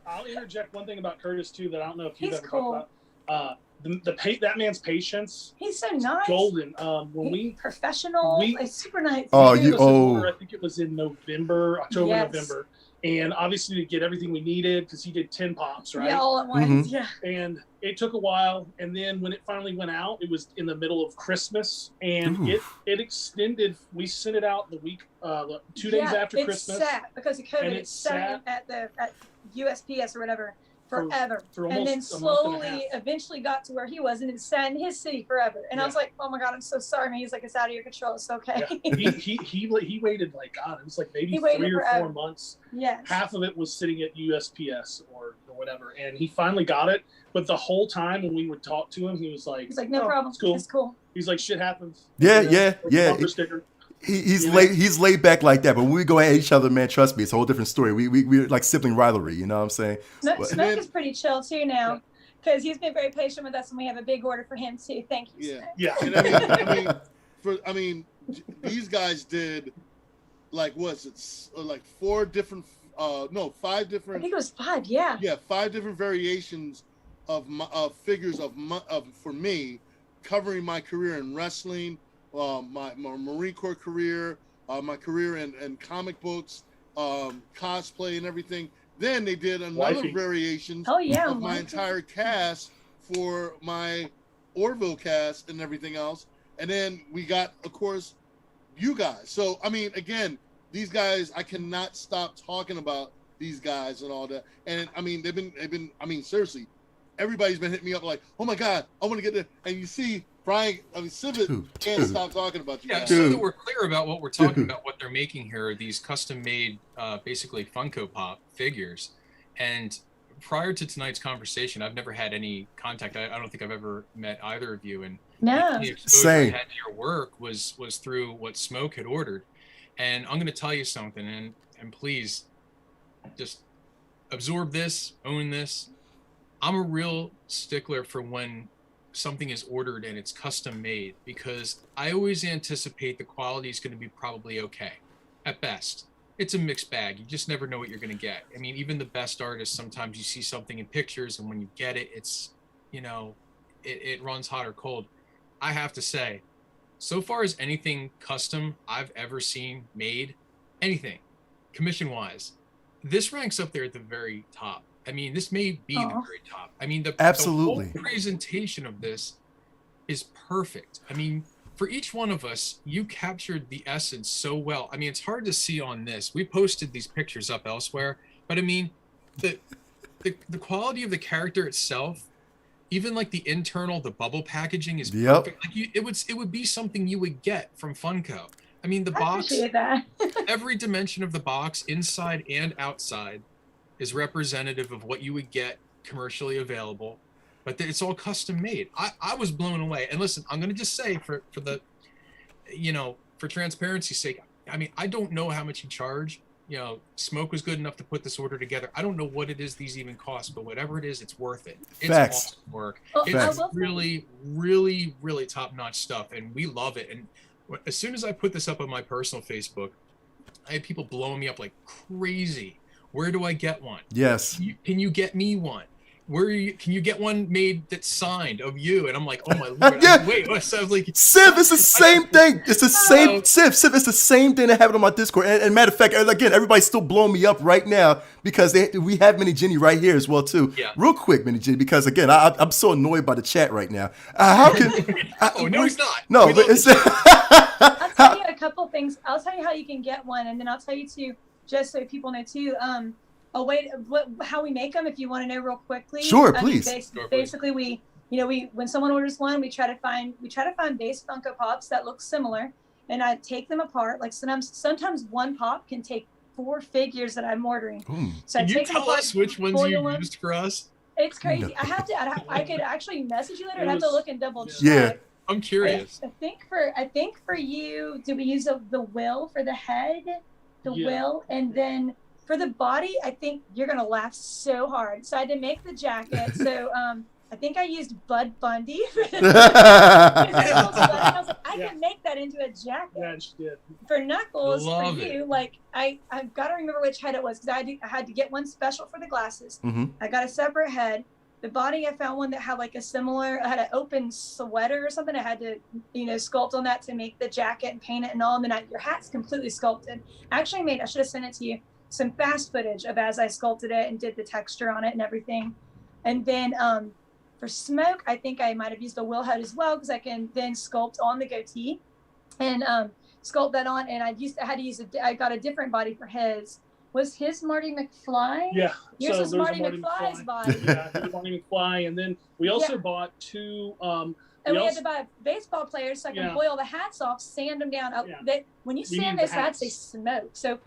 I'll interject one thing about Curtis too that I don't know if you've He's ever cool. talked about. That man's patience. He's so nice. Golden. When we professional, like, super nice. Oh, he gave us an order, I think it was in October, November. And obviously to get everything we needed, because he did 10 pops, right? Yeah, all at once. Mm-hmm. Yeah. And it took a while, and then when it finally went out, it was in the middle of Christmas, and it extended. We sent it out the week, 2 days after Christmas. Sat because of COVID. And It sat at USPS or whatever forever, and then slowly, eventually got to where he was, and it sat in his city forever. And I was like, "Oh my God, I'm so sorry, man." He's like, "It's out of your control. It's okay." Yeah. He waited like God. It was like maybe 3 or 4 months. Yes. Half of it was sitting at USPS or whatever, and he finally got it. But the whole time when we would talk to him, he was like, "No problem. It's cool. It's cool." He's like, "Shit happens." Yeah. Bumper sticker. He's laid back like that, but when we go at each other, man, trust me, it's a whole different story. We're like sibling rivalry, you know what I'm saying? Smoke is pretty chill too now, because he's been very patient with us, and we have a big order for him too. Thank you. Yeah, Smoke. yeah. And I mean, these guys did like like 4 different, 5 different. I think it was 5. Yeah. Yeah, 5 different variations of figures for me, covering my career in wrestling. My Marine Corps career, my career in comic books, cosplay and everything. Then they did another variation of my entire cast for my Orville cast and everything else. And then we got, of course, you guys. So, I mean, again, these guys, I cannot stop talking about these guys and all that. And I mean, they've been, I mean, seriously, everybody's been hitting me up like, "Oh my God, I want to get there." And you see, Brian, Civet can't stop talking about you. Yeah, so that we're clear about what we're talking about, what they're making here are these custom-made, basically Funko Pop figures. And prior to tonight's conversation, I've never had any contact. I don't think I've ever met either of you. And the exposure I had to your work was through what Smoke had ordered. And I'm going to tell you something, and please just absorb this, own this. I'm a real stickler for when something is ordered and it's custom made, because I always anticipate the quality is going to be probably okay at best. It's a mixed bag. You just never know what you're going to get. I mean, even the best artists, sometimes you see something in pictures and when you get it, it's, it runs hot or cold. I have to say, so far as anything custom I've ever seen made, anything commission wise, this ranks up there at the very top. I mean, this may be the very top. I mean, the whole presentation of this is perfect. I mean, for each one of us, you captured the essence so well. I mean, it's hard to see on this. We posted these pictures up elsewhere, but I mean, the quality of the character itself, even like the bubble packaging is perfect. Like it would be something you would get from Funko. I mean, the box, every dimension of the box, inside and outside, is representative of what you would get commercially available, but it's all custom made. I was blown away. And listen, I'm going to just say for the, for transparency's sake, I mean, I don't know how much you charge. Smoke was good enough to put this order together. I don't know what it is these even cost, but whatever it is, it's worth it. It's awesome work. It's really, really, really top-notch stuff, and we love it. And as soon as I put this up on my personal Facebook, I had people blowing me up like crazy. Where do I get one? Yes. Can you get me one? Can you get one made that's signed of you? And I'm like, oh my Lord. Yeah. Wait, so I was like, Civ, it's the same thing. It's the same, Civ, it's the same thing that happened on my Discord. And matter of fact, again, everybody's still blowing me up right now because we have Mini Jini right here as well too. Yeah. Real quick, Mini Jini, because again, I'm so annoyed by the chat right now. How can? No, he's not. No, but it's. I'll tell you a couple things. I'll tell you how you can get one, and then I'll tell you too, just so people know too. how we make them, if you want to know real quickly. Sure, please. Basically, we when someone orders one, we try to find base Funko Pops that look similar, and I take them apart. Like sometimes one pop can take 4 figures that I'm ordering. So Can you tell us which ones you used for us? It's crazy. No. I could actually message you later. I'd have to look and double check. Yeah. I'm curious. I think for you, did we use the will for the head? The will, and then for the body, I think you're gonna laugh so hard. So I had to make the jacket. So I think I used Bud Bundy. I can make that into a jacket. Yeah, she did. For Knuckles, for you, like I've got to remember which head it was because I had to get one special for the glasses. I got a separate head. The body, I found one that had like I had an open sweater or something. I had to, sculpt on that to make the jacket and paint it and all. And then your hat's completely sculpted. I should have sent it to you, some fast footage of as I sculpted it and did the texture on it and everything. And then for Smoke, I think I might have used a Will head as well because I can then sculpt on the goatee and sculpt that on. And I got a different body for his. Was his Marty McFly? Yeah. Yours was Marty McFly's body. Yeah, Marty McFly. And then we also bought 2. And we had to buy baseball players so I can boil the hats off, sand them down. When you sand those hats, they smoke. So,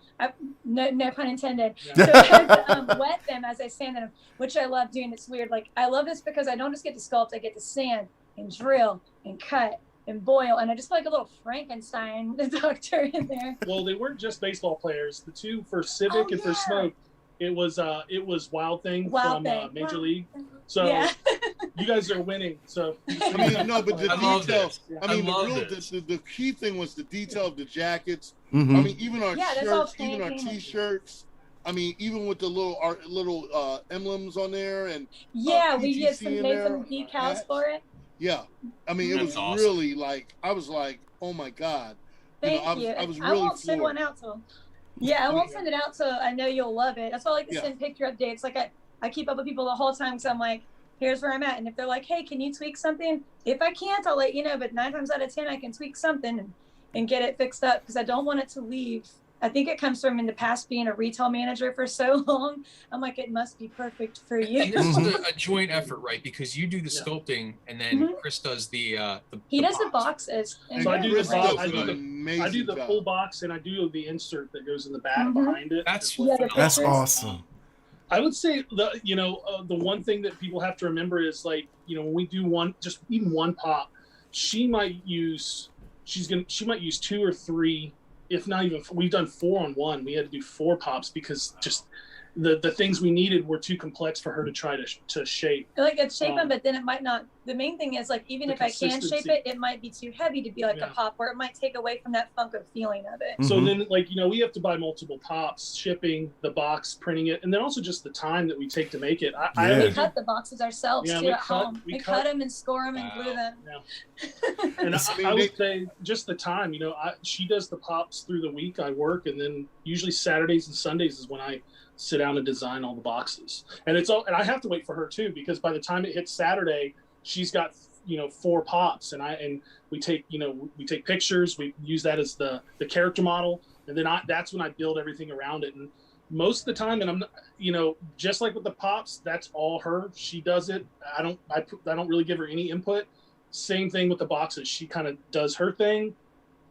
no pun intended. Yeah. So I had to wet them as I sanded them, which I love doing. It's weird. Like, I love this because I don't just get to sculpt, I get to sand and drill and cut and boil, and I just feel like a little Frankenstein, the doctor in there. Well, they weren't just baseball players. The 2 for Civic and for Smoke, it was Wild Thing from Major League. So you guys are winning. So but the detail. The key thing was the detail of the jackets. I mean, even our shirts, even our T-shirts. I mean, even with the little emblems on there, and we made some decals for it. Yeah, I mean, it was awesome. Really like I was like, oh my god. Thank you. I was really. I won't send one out till. Yeah, I won't send it out till I know you'll love it. That's why I like to send picture updates. Like I keep up with people the whole time, so I'm like, here's where I'm at, and if they're like, hey, can you tweak something? If I can't, I'll let you know. But 9 times out of 10, I can tweak something and get it fixed up because I don't want it to leave. I think it comes from in the past being a retail manager for so long. I'm like, it must be perfect for you. And this is a joint effort, right? Because you do the sculpting, and then Chris does the boxes. So I do the box. I do the full box, and I do the insert that goes in the back behind it. That's awesome. I would say the one thing that people have to remember is like when we do even one pop, she might use 2 or 3. If not even, we've done 4 on 1. We had to do 4 pops because just the things we needed were too complex for her to try to shape. I like I'd shape them, but then it might not. The main thing is like even if I can shape it, it might be too heavy to be like a pop, where it might take away from that Funko feeling of it. So then we have to buy multiple pops, shipping, the box, printing it, and then also just the time that we take to make it. We cut the boxes ourselves too at home. We cut them and score them and glue them. Yeah. And I would say just the time. She does the pops through the week. I work, and then usually Saturdays and Sundays is when I sit down and design all the boxes. And and I have to wait for her too, because by the time it hits Saturday, she's got 4 pops, and we take pictures. We use that as the character model, and then that's when I build everything around it. And most of the time, and I'm just like with the pops, that's all her. She does it. I don't really give her any input. Same thing with the boxes. She kind of does her thing,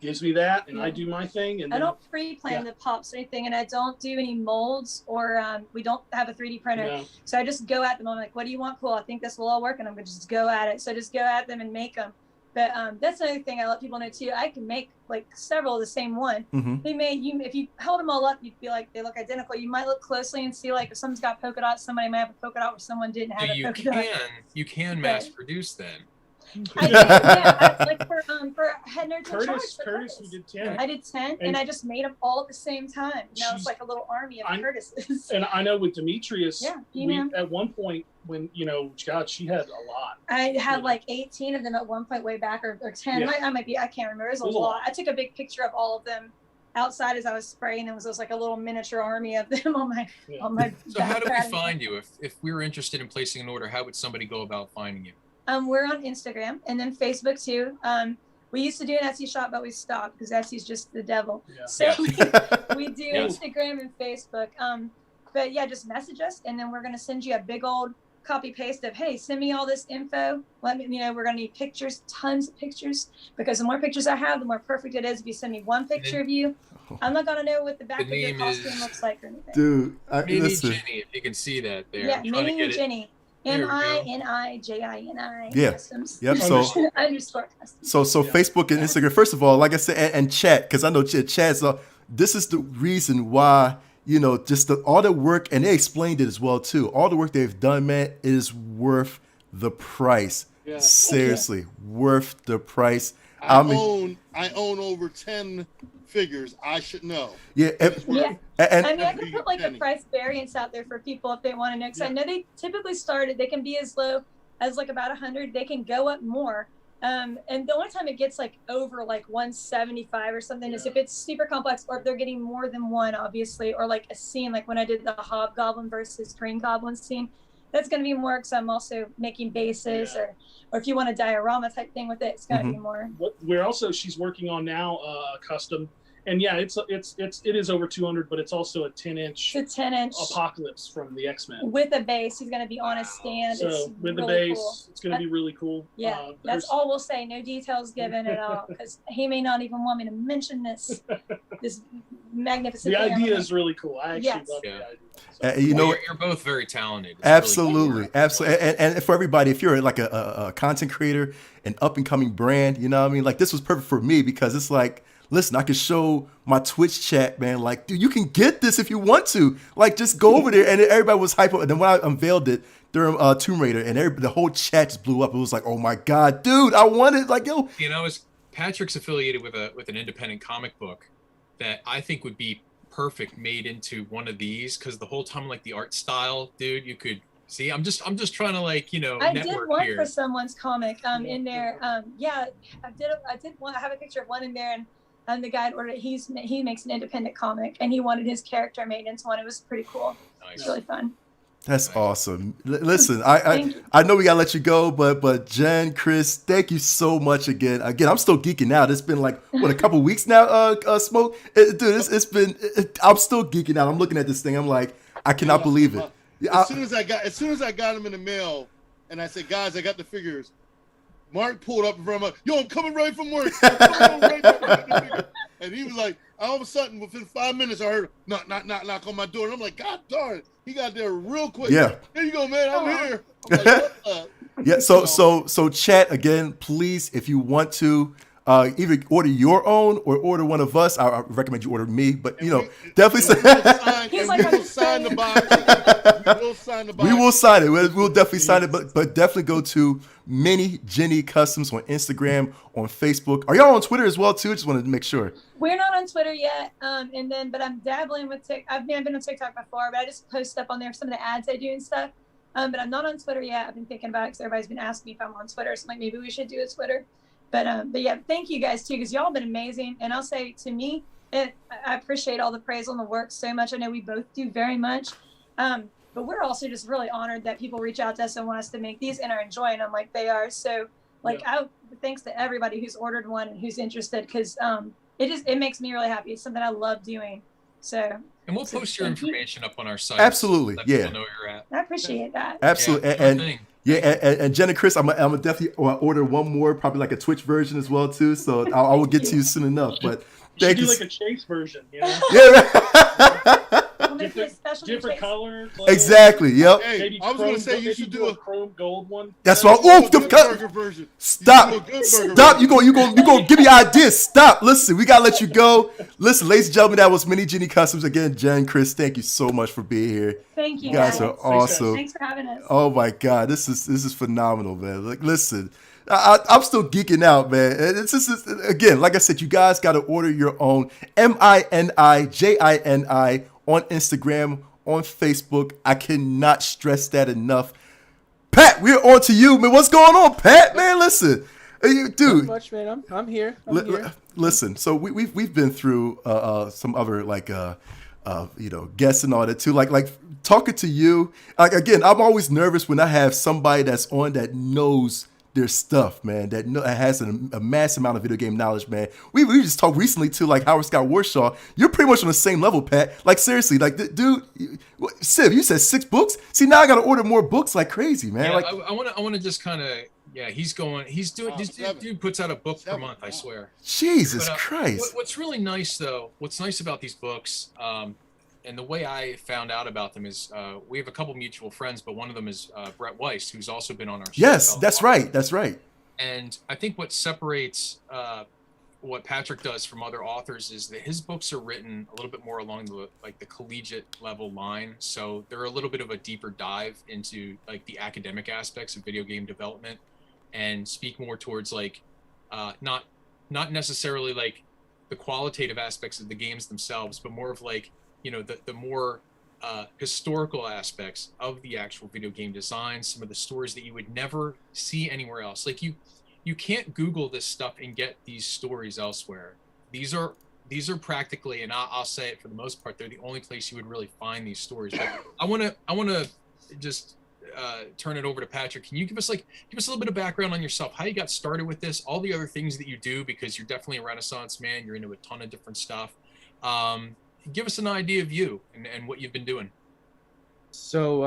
gives me that, and I do my thing. And I don't pre-plan the pops or anything, and I don't do any molds, or we don't have a 3D printer. No. So I just go at them. I'm like, what do you want? Cool. I think this will all work, and I'm going to just go at it. So I just go at them and make them. But that's another thing I let people know too. I can make like several of the same one. If you held them all up, you'd be like, they look identical. You might look closely and see like if someone's got polka dots, somebody might have a polka dot where someone didn't have a polka dot. You can mass produce them. I did, like for Head Nerds Curtis, we did 10. I did 10, and I just made them all at the same time. Now it's like a little army of Curtises. And I know with Demetrius, at one point when she had a lot. I had like 18 of them at one point way back, or 10. I can't remember. It was a lot. I took a big picture of all of them outside as I was spraying. It was like a little miniature army of them on my. So how do we find you if we were interested in placing an order? How would somebody go about finding you? We're on Instagram and then Facebook too. We used to do an Etsy shop, but we stopped because Etsy's just the devil. Yeah. So we do Instagram and Facebook. but yeah, just message us, and then we're gonna send you a big old copy paste of, hey, send me all this info. Let me, we're gonna need pictures, tons of pictures, because the more pictures I have, the more perfect it is. If you send me one picture of you, I'm not gonna know what the back of your costume looks like or anything. Dude, Mini listen. Jini, if you can see that there. Yeah, Mini Jini. There we go. MINIJINI Yeah. Customs. Yep. So Underscore Customs. So Facebook and Instagram. First of all, like I said, and chat, because I know chat's. This is the reason why, just all the work, and they explained it as well too. All the work they've done, man, is worth the price. Yeah. Seriously, worth the price. I own over 10 figures. I should know. Yeah. Yeah. And I could put like a price variance out there for people if they want to know, because I know they typically started. They can be as low as like about 100. They can go up more. And the only time it gets like over like 175 or something is if it's super complex, or if they're getting more than one, obviously, or like a scene, like when I did the Hobgoblin versus Green Goblin scene. That's going to be more, because I'm also making bases, or if you want a diorama type thing with it, it's going to be more. She's working on now custom, and yeah, it is over 200, but it's also a 10-inch. It's a 10-inch Apocalypse from the X-Men with a base. He's going to be on a stand. So it's with the really base, cool. it's going to be really cool. Yeah, that's all we'll say. No details given at all, because he may not even want me to mention this magnificent. The idea is really cool. I actually love the idea. You're both very talented. It's absolutely, really cool. absolutely. And for everybody, if you're like a content creator, an up and coming brand, you know what I mean? Like, this was perfect for me, because it's like, listen, I can show my Twitch chat, man. Like, dude, you can get this if you want to. Like, just go over there. And everybody was hype. And then when I unveiled it during Tomb Raider, and the whole chat just blew up. It was like, oh my God, dude, I want it. Like, yo. Patrick's affiliated with an independent comic book that I think would be perfect made into one of these, because the whole time, like, the art style, dude, you could see. I'm just trying to, like, I did one here. for someone's comic in there. I have a picture of one in there, and the guy ordered it. He makes an independent comic, and he wanted his character made into one. It was pretty cool. Nice. It's really fun. That's awesome. Listen, I know we gotta let you go, but Jen, Chris, thank you so much again. I'm still geeking out. It's been like a couple weeks now. Smoke, dude, it's been. I'm still geeking out. I'm looking at this thing. I'm like, I cannot believe it. As soon as I got them in the mail, and I said, guys, I got the figures. Mark pulled up in front of me. Yo, I'm coming right from work. And he was like, all of a sudden, within 5 minutes, I heard knock on my door, and I'm like, God darn it, he got there real quick. Yeah. Here you go, man. I'm here. I'm like, what the? Yeah. So chat again, please, if you want to. Either order your own or order one of us. I recommend you order me, but definitely sign the box. We will sign the box. We will sign it. We'll definitely sign it, but definitely go to Mini Jini Customs on Instagram, on Facebook. Are y'all on Twitter as well too? Just wanted to make sure. We're not on Twitter yet, but I'm dabbling with TikTok. I've been on TikTok before, but I just post up on there some of the ads I do and stuff. But I'm not on Twitter yet. I've been thinking about it because everybody's been asking me if I'm on Twitter. So I'm like, maybe we should do a Twitter. But yeah, thank you guys too, because y'all have been amazing. And I'll say, to me, I appreciate all the praise on the work so much. I know we both do very much. But we're also just really honored that people reach out to us and want us to make these and are enjoying them like they are. So thanks to everybody who's ordered one and who's interested, because it makes me really happy. It's something I love doing. So. And we'll post your information up on our site. Absolutely, so yeah. People know where you're at. I appreciate that. Absolutely, and Jen and Chris, I'm gonna definitely order one more, probably like a Twitch version as well too. So I will get to you soon enough. But thank you. Do like a chase version, Yeah. different color. Exactly. Yep. Hey, I was gonna say you should do a chrome gold one. That's what. The burger version. Stop. You gonna give me ideas. Stop. Listen, we gotta let you go. Listen, ladies and gentlemen, that was Mini Jini Customs again. Jen, Chris, thank you so much for being here. Thank you. You guys are awesome. Thanks for having us. Oh my God, this is phenomenal, man. Like, listen. I'm still geeking out, man. It's just, again, like I said, you guys got to order your own MiniJini on Instagram, on Facebook. I cannot stress that enough. Pat, we're on to you, man. What's going on, Pat? Man, listen, dude. Not much, man. I'm here. Listen, so we've been through some other guests and all that too. Like talking to you. Like, again, I'm always nervous when I have somebody that's on that knows their stuff, man, that has a mass amount of video game knowledge, man. We just talked recently to like Howard Scott Warshaw. You're pretty much on the same level, Pat. Like seriously, like dude, Civ, you said 6 books. See, now I got to order more books like crazy, man. Yeah, like I want to just kind of he's doing this dude puts out a book per month, I swear. Jesus Christ. What's really nice though, what's nice about these books, and the way I found out about them is we have a couple mutual friends, but one of them is Brett Weiss, who's also been on our show. Yes, that's right. That's right. And I think what separates what Patrick does from other authors is that his books are written a little bit more along the collegiate level line. So they're a little bit of a deeper dive into like the academic aspects of video game development and speak more towards like not necessarily like the qualitative aspects of the games themselves, but more of like, you know, the more historical aspects of the actual video game design, some of the stories that you would never see anywhere else. Like you can't Google this stuff and get these stories elsewhere. These are practically, and I'll say it for the most part, they're the only place you would really find these stories. But I wanna just turn it over to Patrick. Can you give us a little bit of background on yourself, how you got started with this, all the other things that you do, because you're definitely a Renaissance man, you're into a ton of different stuff. Give us an idea of you and what you've been doing. So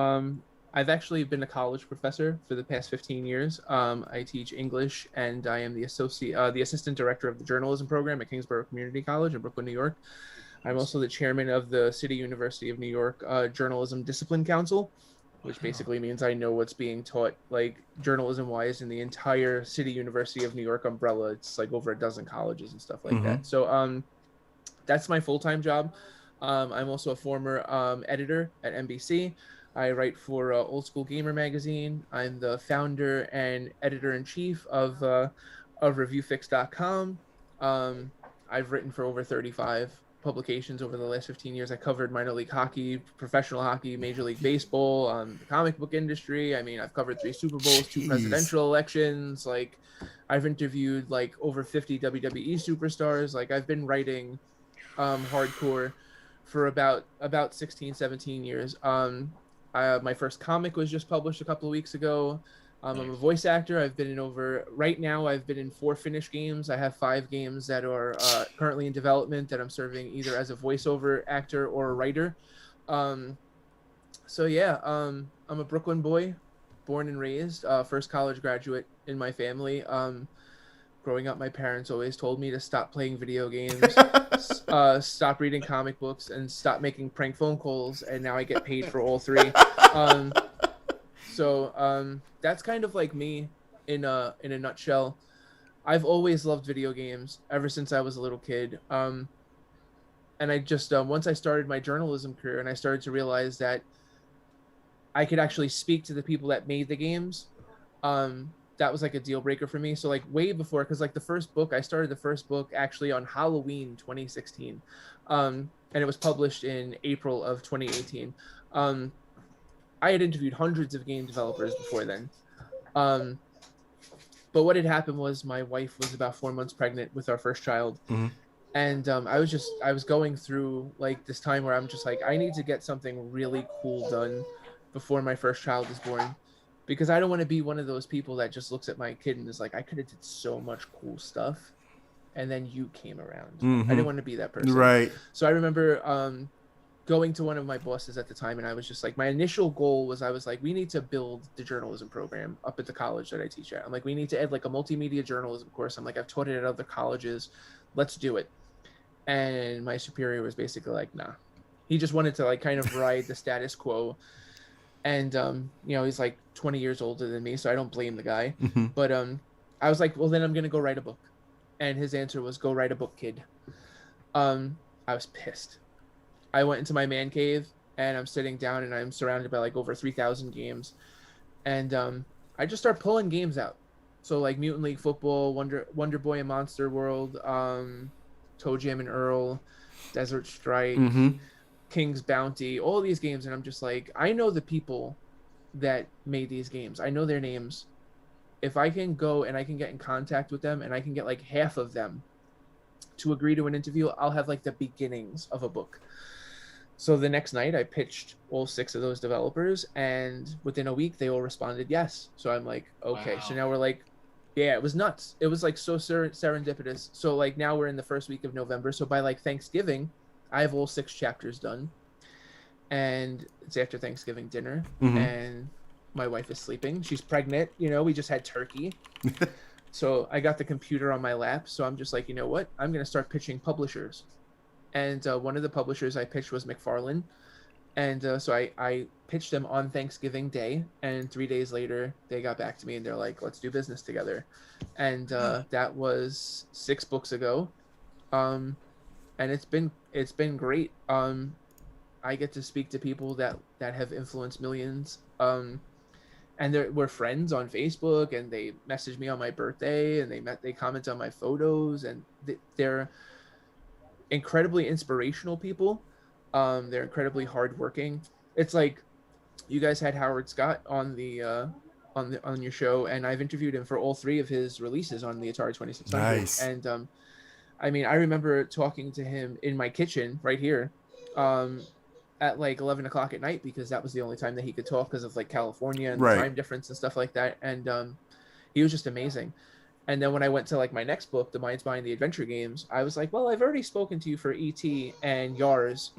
I've actually been a college professor for the past 15 years. I teach English, and I am the assistant director of the journalism program at Kingsborough Community College in Brooklyn, New York. I'm also the chairman of the City University of New York Journalism Discipline Council, which basically means I know what's being taught, like journalism-wise, in the entire City University of New York umbrella. It's like over a dozen colleges and stuff like that. So that's my full-time job. I'm also a former editor at NBC. I write for Old School Gamer magazine. I'm the founder and editor-in-chief of ReviewFix.com. I've written for over 35 publications over the last 15 years. I covered minor league hockey, professional hockey, Major League Baseball, the comic book industry. I mean, I've covered 3 Super Bowls, 2 presidential elections. Like, I've interviewed like over 50 WWE superstars. Like, I've been writing hardcore for about 16, 17 years. My first comic was just published a couple of weeks ago. I'm a voice actor. Right now I've been in 4 finished games. I have 5 games that are currently in development that I'm serving either as a voiceover actor or a writer. So yeah, I'm a Brooklyn boy, born and raised, first college graduate in my family. Growing up, my parents always told me to stop playing video games, stop reading comic books, and stop making prank phone calls. And now I get paid for all 3. So that's kind of like me in a nutshell. I've always loved video games ever since I was a little kid. And I just once I started my journalism career and I started to realize that I could actually speak to the people that made the games. That was like a deal breaker for me. So like way before, because like I started the first book actually on Halloween 2016, and it was published in April of 2018. I had interviewed hundreds of game developers before then. But what had happened was my wife was about 4 months pregnant with our first child. And I was going through like this time where I'm just like, I need to get something really cool done before my first child is born. Because I don't want to be one of those people that just looks at my kid and is like, I could have did so much cool stuff, and then you came around. I didn't want to be that person. Right. So I remember going to one of my bosses at the time, and I was just like, my initial goal was, I was like, we need to build the journalism program up at the college that I teach at. I'm like, we need to add like a multimedia journalism course. I'm like, I've taught it at other colleges. Let's do it. And my superior was basically like, nah. He just wanted to like kind of ride the status quo. And, you know, he's like 20 years older than me, so I don't blame the guy. But I was like, well, then I'm going to go write a book. And his answer was, go write a book, kid. I was pissed. I went into my man cave, and I'm sitting down, and I'm surrounded by like over 3,000 games. And I just start pulling games out. So like Mutant League Football, Wonder Boy and Monster World, Toe Jam and Earl, Desert Strike, King's Bounty, all these games. And I'm just like, I know the people that made these games. I know their names. If I can go and I can get in contact with them and I can get like half of them to agree to an interview, I'll have like the beginnings of a book. So the next night I pitched all 6 of those developers, and within a week they all responded yes. So I'm like, okay, wow. So now we're like Yeah, it was nuts. It was like so serendipitous. So like now we're in the first week of November. So by like Thanksgiving, I have all 6 chapters done, and it's after Thanksgiving dinner, and my wife is sleeping. She's pregnant. You know, we just had turkey. So I got the computer on my lap. So I'm just like, you know what? I'm gonna start pitching publishers. And one of the publishers I pitched was McFarlane. And so I pitched them on Thanksgiving Day, and 3 days later they got back to me and they're like, "Let's do business together." And that was 6 books ago, and it's been great. I get to speak to people that have influenced millions, and we're friends on Facebook, and they message me on my birthday, and they comment on my photos, and they're incredibly inspirational people. They're incredibly hardworking. It's like you guys had Howard Scott on on your show, and I've interviewed him for all 3 of his releases on the Atari 2600. Nice. And I mean, I remember talking to him in my kitchen right here, at like 11 o'clock at night, because that was the only time that he could talk because of like California and the time difference and stuff like that. And he was just amazing. And then when I went to like my next book, The Minds Behind the Adventure Games, I was like, well, I've already spoken to you for E.T. and Yars,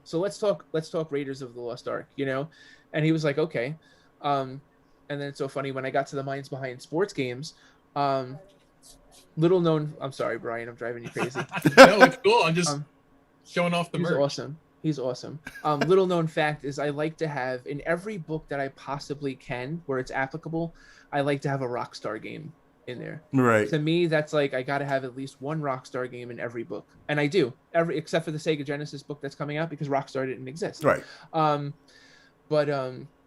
so let's talk Raiders of the Lost Ark, you know? And he was like, okay. And then it's so funny, when I got to The Minds Behind Sports Games, little known, I'm sorry, Brian, I'm driving you crazy. No, it's cool. I'm just showing off the merch. He's awesome. Little known fact is I like to have, in every book that I possibly can, where it's applicable, I like to have a Rockstar game in there. Right. To me, that's like, I got to have at least one Rockstar game in every book. And I do, except for the Sega Genesis book that's coming out, because Rockstar didn't exist. Right.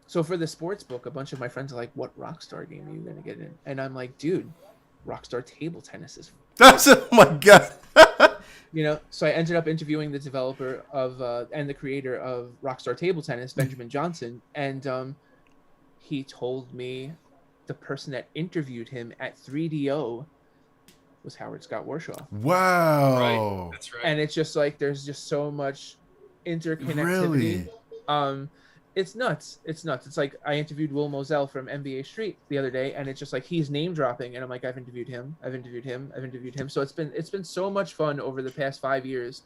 So for the sports book, a bunch of my friends are like, what Rockstar game are you going to get in? And I'm like, dude, Rockstar Table Tennis is... Oh my God. You know, so I ended up interviewing the developer of and the creator of Rockstar Table Tennis, Benjamin Johnson, and he told me the person that interviewed him at 3DO was Howard Scott Warshaw. Wow. Right. That's right. And it's just like, there's just so much interconnectivity. Really? It's nuts. It's like I interviewed Will Moselle from NBA Street the other day, and it's just like he's name dropping, and I'm like, I've interviewed him. So it's been so much fun over the past 5 years,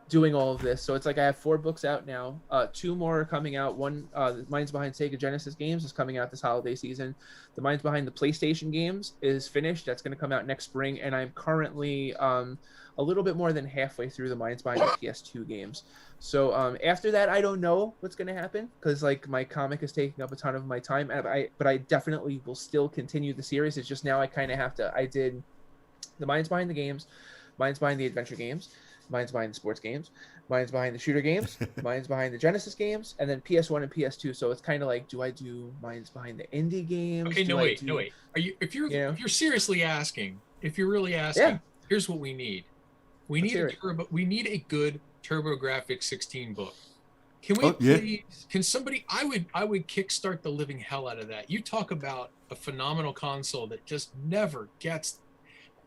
doing all of this. So it's like I have 4 books out now. 2 more are coming out. One, The Minds Behind Sega Genesis games, is coming out this holiday season. The Minds Behind the PlayStation games is finished. That's going to come out next spring, and I'm currently a little bit more than halfway through the Minds Behind the PS2 games. So after that, I don't know what's going to happen, because like my comic is taking up a ton of my time, but I definitely will still continue the series. It's just now I kind of have to. I did the Minds Behind the games, Minds Behind the Adventure games, Minds Behind the sports games, Minds Behind the shooter games, Minds Behind the Genesis games, and then PS1 and PS2. So it's kind of like, do I do Minds Behind the indie games? Okay, no wait. If you're seriously asking, if you're really asking, here's what we need. We need a good TurboGrafx 16 book. Can we please? Can somebody? I would kickstart the living hell out of that. You talk about a phenomenal console that just never gets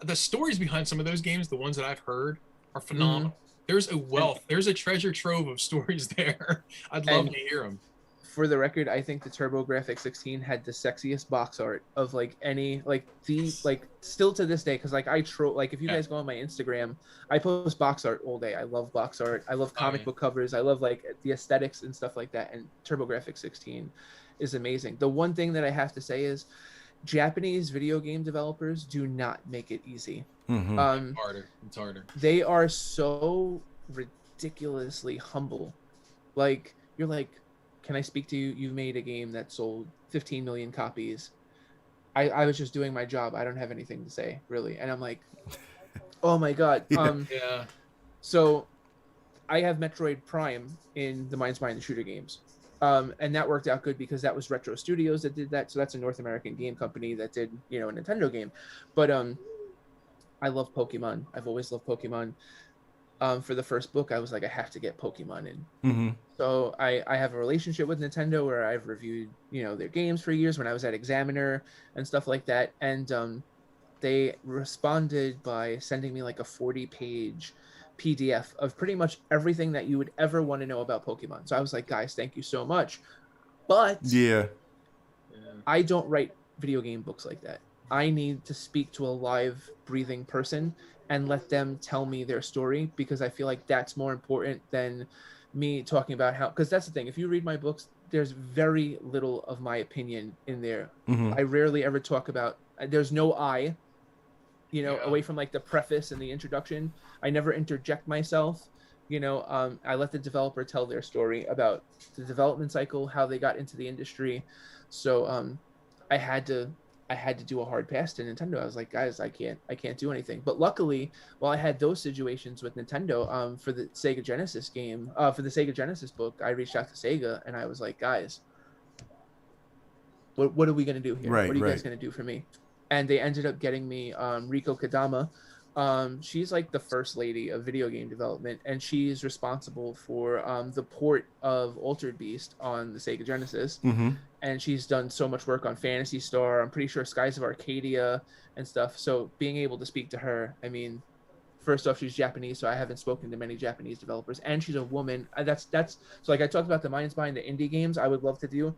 the stories behind some of those games. The ones that I've heard are phenomenal. There's a wealth. There's a treasure trove of stories there. I'd love to hear them. For the record, I think the TurboGrafx 16 had the sexiest box art of like any, like the, like still to this day, because like if you guys go on my Instagram, I post box art all day. I love box art. I love comic book covers. I love like the aesthetics and stuff like that. And TurboGrafx 16 is amazing. The one thing that I have to say is Japanese video game developers do not make it easy. It's harder. They are so ridiculously humble. Like, you're like, can I speak to you? You made a game that sold 15 million copies. I was just doing my job. I don't have anything to say, really. And I'm like, oh my God. So I have Metroid Prime in the Minds Behind the Shooter games. And that worked out good because that was Retro Studios that did that. So that's a North American game company that did, a Nintendo game. But I love Pokemon. I've always loved Pokemon. For the first book, I was like, I have to get Pokemon in. So I have a relationship with Nintendo where I've reviewed, their games for years when I was at Examiner and stuff like that. And they responded by sending me like a 40-page PDF of pretty much everything that you would ever want to know about Pokemon. So I was like, guys, thank you so much. But I don't write video game books like that. I need to speak to a live, breathing person and let them tell me their story, because I feel like that's more important than me talking about how. Because that's the thing. If you read my books, there's very little of my opinion in there. I rarely ever talk about. There's no I. Away from like the preface and the introduction, I never interject myself. I let the developer tell their story about the development cycle, how they got into the industry. So I had to do a hard pass to Nintendo. I was like, guys, I can't do anything. But luckily, while I had those situations with Nintendo, for the Sega Genesis game, for the Sega Genesis book, I reached out to Sega and I was like, guys, what are we gonna do here? Right, what are you guys right. gonna do for me? And they ended up getting me Riko Kadama. She's like the first lady of video game development, and she's responsible for the port of Altered Beast on the Sega Genesis. And she's done so much work on Phantasy Star. I'm pretty sure Skies of Arcadia and stuff. So being able to speak to her, I mean, first off, she's Japanese, so I haven't spoken to many Japanese developers, and she's a woman. That's so like I talked about the minds behind the indie games. I would love to do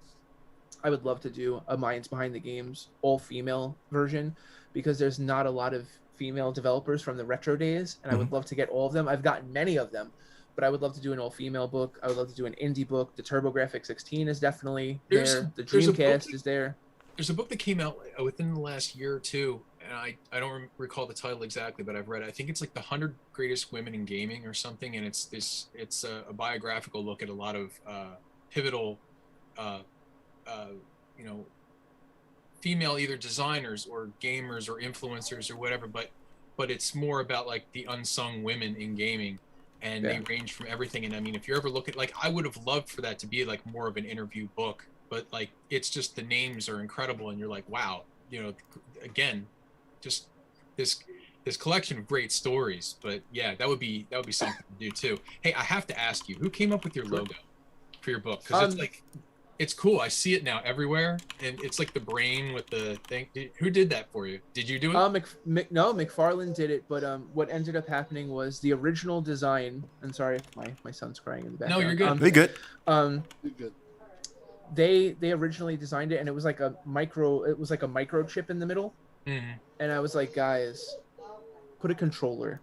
a Minds Behind the Games all-female version, because there's not a lot of female developers from the retro days, and I would love to get all of them. I've gotten many of them, but I would love to do an all-female book. I would love to do an indie book. The TurboGrafx 16 is definitely there. The Dreamcast is there. There's a book that came out within the last year or two, and I don't recall the title exactly, but I've read it. I think it's like the 100 Greatest Women in Gaming or something, and it's a biographical look at a lot of pivotal female either designers or gamers or influencers or whatever, but it's more about like the unsung women in gaming, and they range from everything. And I mean, if you ever look at, like, I would have loved for that to be like more of an interview book, but like it's just the names are incredible, and you're like, wow, again, just this collection of great stories. But yeah, that would be something to do too. Hey, I have to ask you, who came up with your logo for your book? Because it's like, it's cool. I see it now everywhere, and it's like the brain with the thing. Who did that for you? Did you do it? No, McFarlane did it, but what ended up happening was the original design. I'm sorry if my son's crying in the background. No, you're good. Be good. You're good. They originally designed it, and it was like a microchip in the middle. And I was like, guys, put a controller.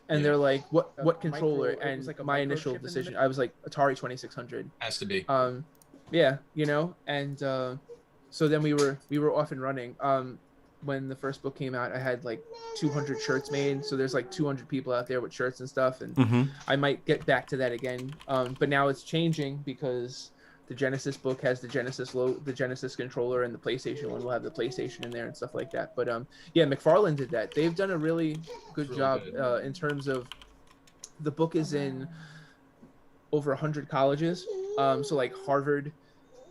And they're like, what controller? And like my initial decision, I was like, Atari 2600. Has to be. Yeah, and so then we were off and running. When the first book came out, I had like 200 shirts made, so there's like 200 people out there with shirts and stuff, and I might get back to that again. But now it's changing, because the Genesis book has the Genesis controller, and the PlayStation one will have the PlayStation in there and stuff like that. But yeah, McFarlane did that. They've done a really good job in terms of, the book is in over 100 colleges. So like Harvard,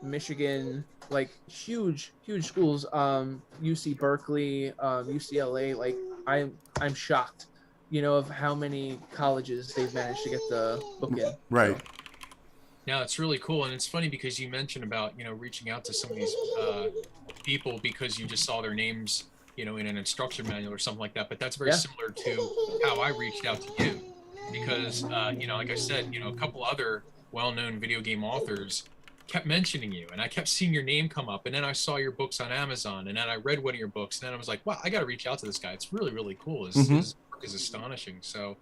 Michigan, like huge schools, UC Berkeley, UCLA. Like I'm shocked, of how many colleges they've managed to get the book in. Right. Now it's really cool, and it's funny because you mentioned about reaching out to some of these people because you just saw their names in an instruction manual or something like that. But that's very similar to how I reached out to you, because like I said, a couple other well-known video game authors kept mentioning you, and I kept seeing your name come up, and then I saw your books on Amazon, and then I read one of your books, and then I was like, wow, I got to reach out to this guy. It's really, really cool. His work is astonishing. So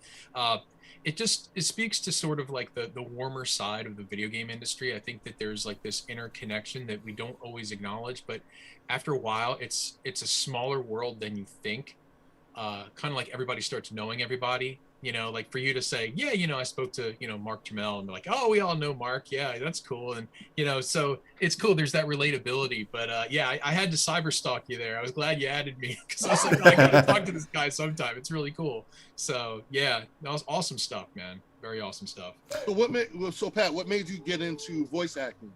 it speaks to sort of like the warmer side of the video game industry. I think that there's like this interconnection that we don't always acknowledge, but after a while, it's a smaller world than you think. Kind of like everybody starts knowing everybody. Like for you to say, yeah, I spoke to, Mark Trammell, and they're like, oh, we all know Mark. Yeah, that's cool. And, so it's cool. There's that relatability. But yeah, I had to cyber stalk you there. I was glad you added me, because I was like, I got to talk to this guy sometime. It's really cool. So yeah, that was awesome stuff, man. Very awesome stuff. So Pat, what made you get into voice acting?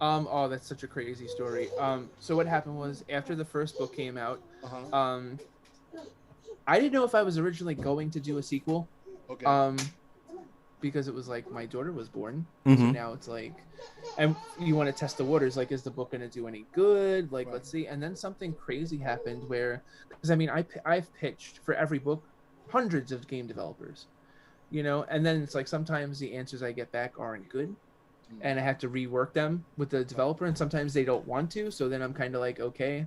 Oh, that's such a crazy story. So what happened was, after the first book came out, I didn't know if I was originally going to do a sequel. Okay. Because it was like my daughter was born. So now it's like, and you want to test the waters. Like, is the book going to do any good? Like, let's see. And then something crazy happened where, because I mean, I've pitched for every book hundreds of game developers, and then it's like sometimes the answers I get back aren't good, and I have to rework them with the developer, and sometimes they don't want to. So then I'm kind of like, okay.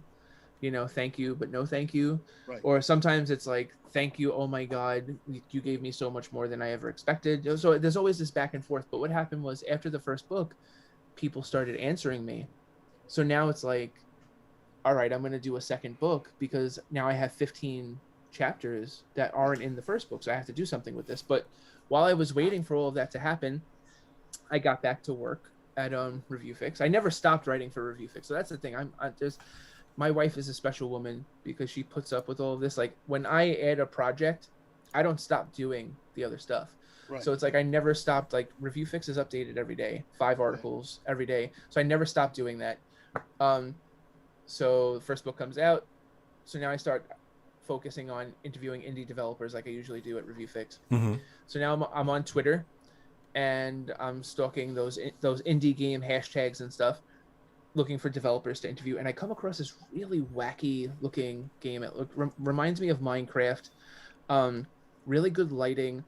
thank you, but no thank you. Right. Or sometimes it's like, thank you, oh my God, you gave me so much more than I ever expected. So there's always this back and forth. But what happened was after the first book, people started answering me. So now it's like, all right, I'm going to do a second book because now I have 15 chapters that aren't in the first book. So I have to do something with this. But while I was waiting for all of that to happen, I got back to work at Review Fix. I never stopped writing for Review Fix. So that's the thing. My wife is a special woman because she puts up with all of this. Like when I add a project, I don't stop doing the other stuff. Right. So it's like I never stopped. Like Review Fix is updated every day, 5 articles every day. So I never stopped doing that. So the first book comes out. So now I start focusing on interviewing indie developers like I usually do at Review Fix. Mm-hmm. So now I'm on Twitter, and I'm stalking those indie game hashtags and stuff, looking for developers to interview. And I come across this really wacky looking game. It reminds me of Minecraft. Really good lighting,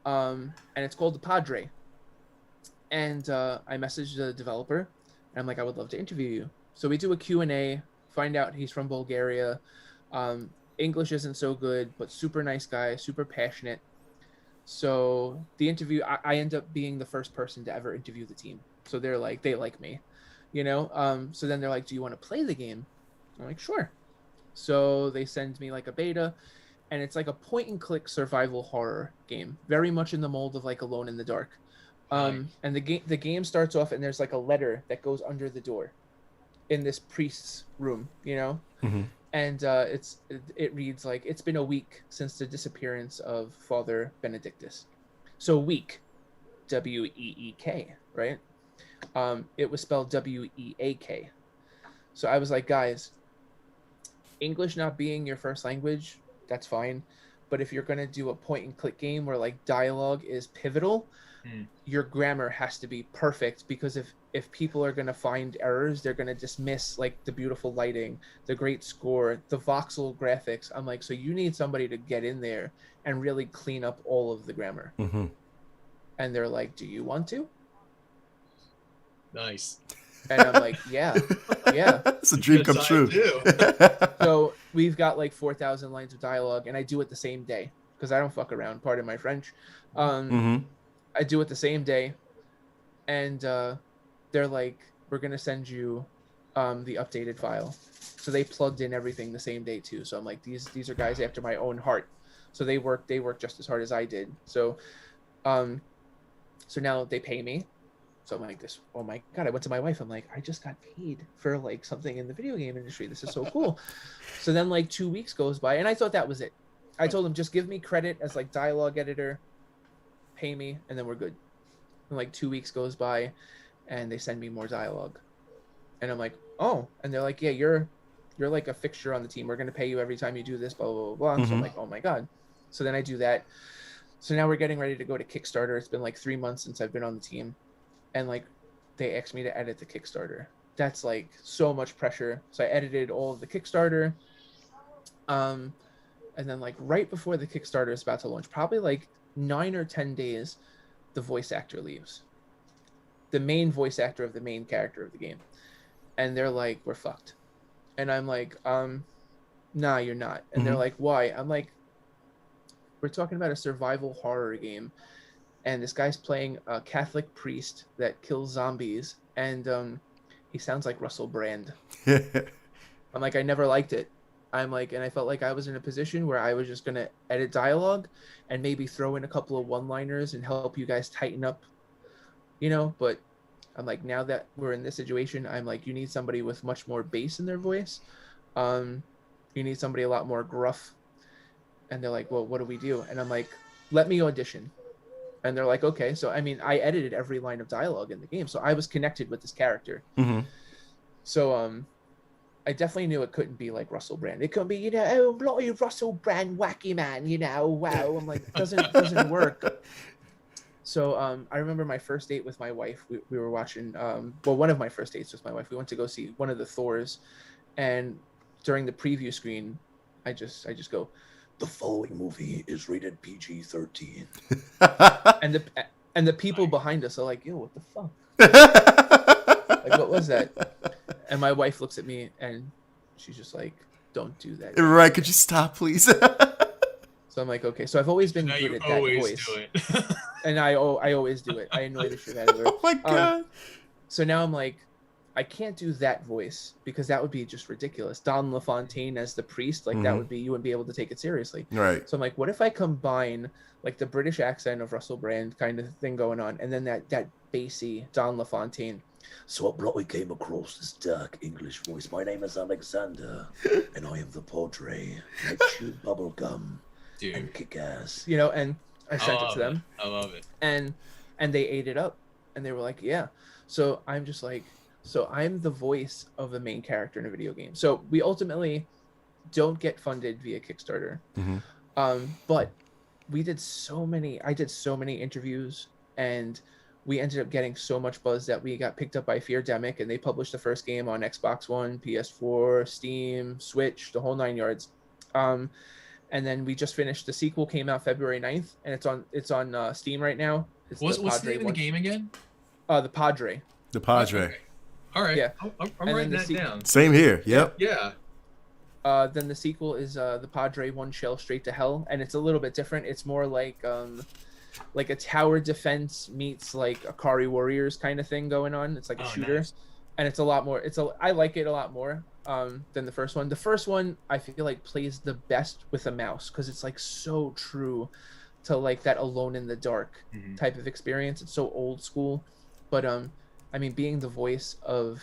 and it's called the Padre. And I messaged the developer, and I'm like, I would love to interview you. So we do a Q&A, find out he's from Bulgaria. English isn't so good, but super nice guy, super passionate. So the interview, I end up being the first person to ever interview the team. So they like me, So then they're like, do you want to play the game? I'm like, sure. So they send me like a beta, and it's like a point and click survival horror game, very much in the mold of like Alone in the Dark. And the game starts off, and there's like a letter that goes under the door in this priest's room, Mm-hmm. And it reads like, it's been a week since the disappearance of Father Benedictus. So week, W-E-E-K, right? It was spelled W-E-A-K. So I was like, guys, English not being your first language, that's fine. But if you're going to do a point and click game where like dialogue is pivotal, your grammar has to be perfect, because if people are going to find errors, they're going to dismiss like the beautiful lighting, the great score, the voxel graphics. I'm like, so you need somebody to get in there and really clean up all of the grammar. Mm-hmm. And they're like, do you want to? Nice. And I'm like, yeah. It's a dream come true. So we've got like 4,000 lines of dialogue, and I do it the same day because I don't fuck around. Pardon my French. Mm-hmm. I do it the same day, and they're like, we're gonna send you the updated file. So they plugged in everything the same day too. So I'm like, these are guys after my own heart. So they work just as hard as I did. So so now they pay me. So I'm like, this, oh my God, I went to my wife. I'm like, I just got paid for like something in the video game industry. This is so cool. So then like 2 weeks goes by, and I thought that was it. I told them, just give me credit as like dialogue editor, pay me, and then we're good. And like 2 weeks goes by, and they send me more dialogue. And I'm like, oh, and they're like, yeah, you're like a fixture on the team. We're going to pay you every time you do this, blah, blah, blah, blah. Mm-hmm. So I'm like, oh my God. So then I do that. So now we're getting ready to go to Kickstarter. It's been like 3 months since I've been on the team. And like, they asked me to edit the Kickstarter. That's like so much pressure. So I edited all of the Kickstarter. And then like right before the Kickstarter is about to launch, probably like 9 or 10 days, the voice actor leaves. The main voice actor of the main character of the game. And they're like, we're fucked. And I'm like, nah, you're not. And they're like, why? I'm like, we're talking about a survival horror game. And this guy's playing a Catholic priest that kills zombies. And he sounds like Russell Brand. I'm like, I never liked it. I'm like, and I felt like I was in a position where I was just going to edit dialogue and maybe throw in a couple of one-liners and help you guys tighten up, but I'm like, now that we're in this situation, I'm like, you need somebody with much more bass in their voice. You need somebody a lot more gruff. And they're like, well, what do we do? And I'm like, let me audition. And they're like, okay. So, I mean, I edited every line of dialogue in the game. So I was connected with this character. Mm-hmm. So, I definitely knew it couldn't be like Russell Brand. It couldn't be, oh, bloody Russell Brand, wacky man, wow. I'm like, it doesn't work. So I remember my first date with my wife. We were watching, one of my first dates with my wife. We went to go see one of the Thors, and during the preview screen, I just go, the following movie is rated PG-13. and the people behind us are like, yo, what the fuck? Like, what was that? And my wife looks at me and she's just like, don't do that. Right? Could you stop, please? So I'm like, okay. So I've always been Now good you at that always voice, do it. and I always do it. I annoy the shit out of her. Oh my god. So now I'm like, I can't do that voice because that would be just ridiculous. Don LaFontaine as the priest, like that would be, you wouldn't be able to take it seriously. Right. So I'm like, what if I combine like the British accent of Russell Brand kind of thing going on, and then that bassy Don LaFontaine. So I brought came across this dark English voice. My name is Alexander, and I am the Padre. I chew bubble gum and kick ass. You know, and I sent it to them. I love it. And they ate it up, and they were like, yeah. So I'm just like, so I'm the voice of the main character in a video game. So we ultimately don't get funded via Kickstarter. But I did so many interviews, and we ended up getting so much buzz that we got picked up by Feardemic, and they published the first game on Xbox One, PS4, Steam, Switch, the whole 9 yards. And then we just finished, the sequel came out February 9th, and it's on Steam right now. What's the name of the game again? The Padre. The Padre. Okay. All right. Yeah. I'm writing that down. Same here. Yep. Yeah. Then the sequel is the Padre One Shell Straight to Hell, and it's a little bit different. It's more like a tower defense meets like Akari Warriors kind of thing going on. It's like a shooter, nice. And it's a lot more. I like it a lot more than the first one. The first one I feel like plays the best with a mouse because it's like so true to like that Alone in the Dark type of experience. It's so old school, but I mean, being the voice of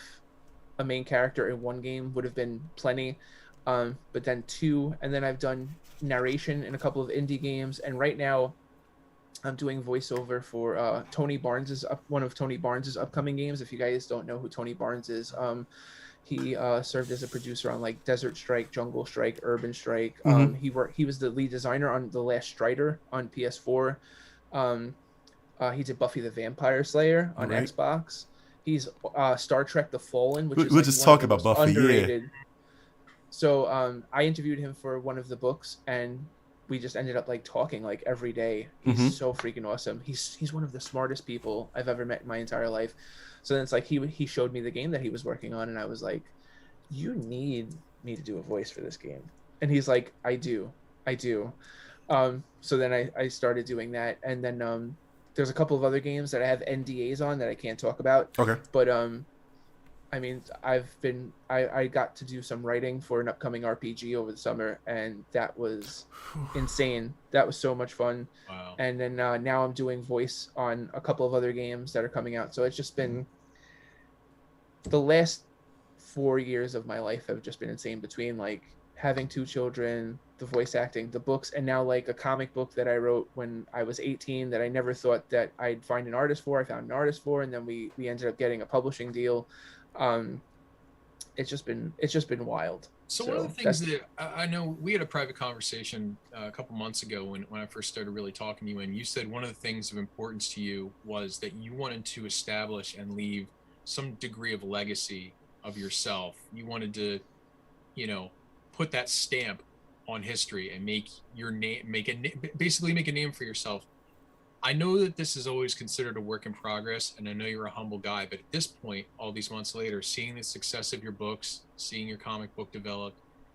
a main character in one game would have been plenty, but then two, and then I've done narration in a couple of indie games, and right now I'm doing voiceover for Tony Barnes's one of Tony Barnes's upcoming games. If you guys don't know who Tony Barnes is, he served as a producer on like Desert Strike, Jungle Strike, Urban Strike. He was the lead designer on The Last Strider on PS4. He did Buffy the Vampire Slayer on Xbox. He's Star Trek The Fallen, which is we'll like just one talk of the about most Buffy, underrated. So I interviewed him for one of the books, and we just ended up like talking like every day. He's so freaking awesome. He's one of the smartest people I've ever met in my entire life. So then it's like he showed me the game that he was working on, and I was like, you need me to do a voice for this game. And he's like, I do. So then I started doing that, and then there's a couple of other games that I have NDAs on that I can't talk about. Okay. But I mean, I got to do some writing for an upcoming RPG over the summer, and that was insane. That was so much fun. Wow. And then now I'm doing voice on a couple of other games that are coming out. So it's just been the last 4 years of my life have just been insane, between like having 2 children, the voice acting, the books, and now like a comic book that I wrote when I was 18 that I never thought that I'd find an artist for. I found an artist for, and then we ended up getting a publishing deal. It's just been wild. So one of the things that I know, we had a private conversation a couple months ago when I first started really talking to you, and you said one of the things of importance to you was that you wanted to establish and leave some degree of legacy of yourself. You wanted to, put that stamp on history and make your name, basically make a name for yourself. I know that this is always considered a work in progress, and I know you're a humble guy, but at this point, all these months later, seeing the success of your books, seeing your comic book develop,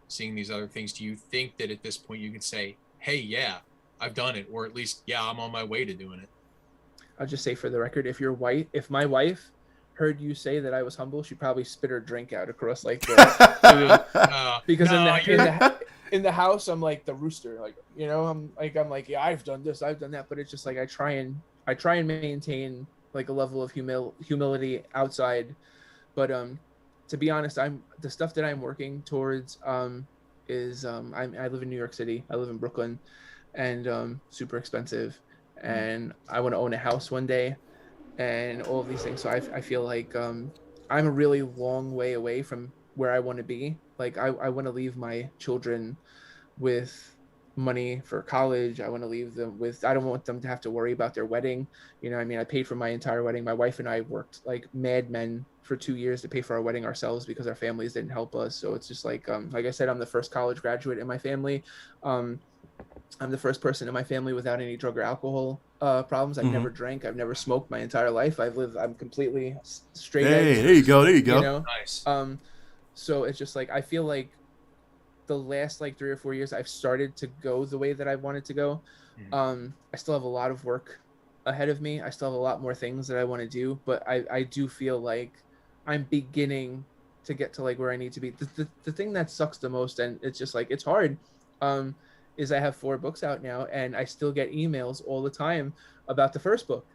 seeing these other things, do you think that at this point you can say, hey, yeah, I've done it, or at least, yeah, I'm on my way to doing it? I'll just say for the record, if my wife heard you say that I was humble, she'd probably spit her drink out across like the because in the house I'm like the rooster, like I'm like yeah, I've done this, I've done that, but it's just like I try and maintain like a level of humility outside, but to be honest, the stuff that I'm working towards is I live in New York City, I live in Brooklyn, and super expensive, and I want to own a house one day, and all of these things. So I feel like I'm a really long way away from where I want to be. Like I want to leave my children with money for college. I want to leave them with, I don't want them to have to worry about their wedding. I paid for my entire wedding. My wife and I worked like madmen for 2 years to pay for our wedding ourselves because our families didn't help us. So it's just like I said, I'm the first college graduate in my family. I'm the first person in my family without any drug or alcohol problems. I've never drank. I've never smoked my entire life. I'm completely straight edge. There you go. Nice. So it's just like, I feel like the last like 3 or 4 years I've started to go the way that I wanted to go. I still have a lot of work ahead of me. I still have a lot more things that I want to do, but I do feel like I'm beginning to get to like where I need to be. The thing that sucks the most, and it's just like it's hard, is I have 4 books out now, and I still get emails all the time about the first book.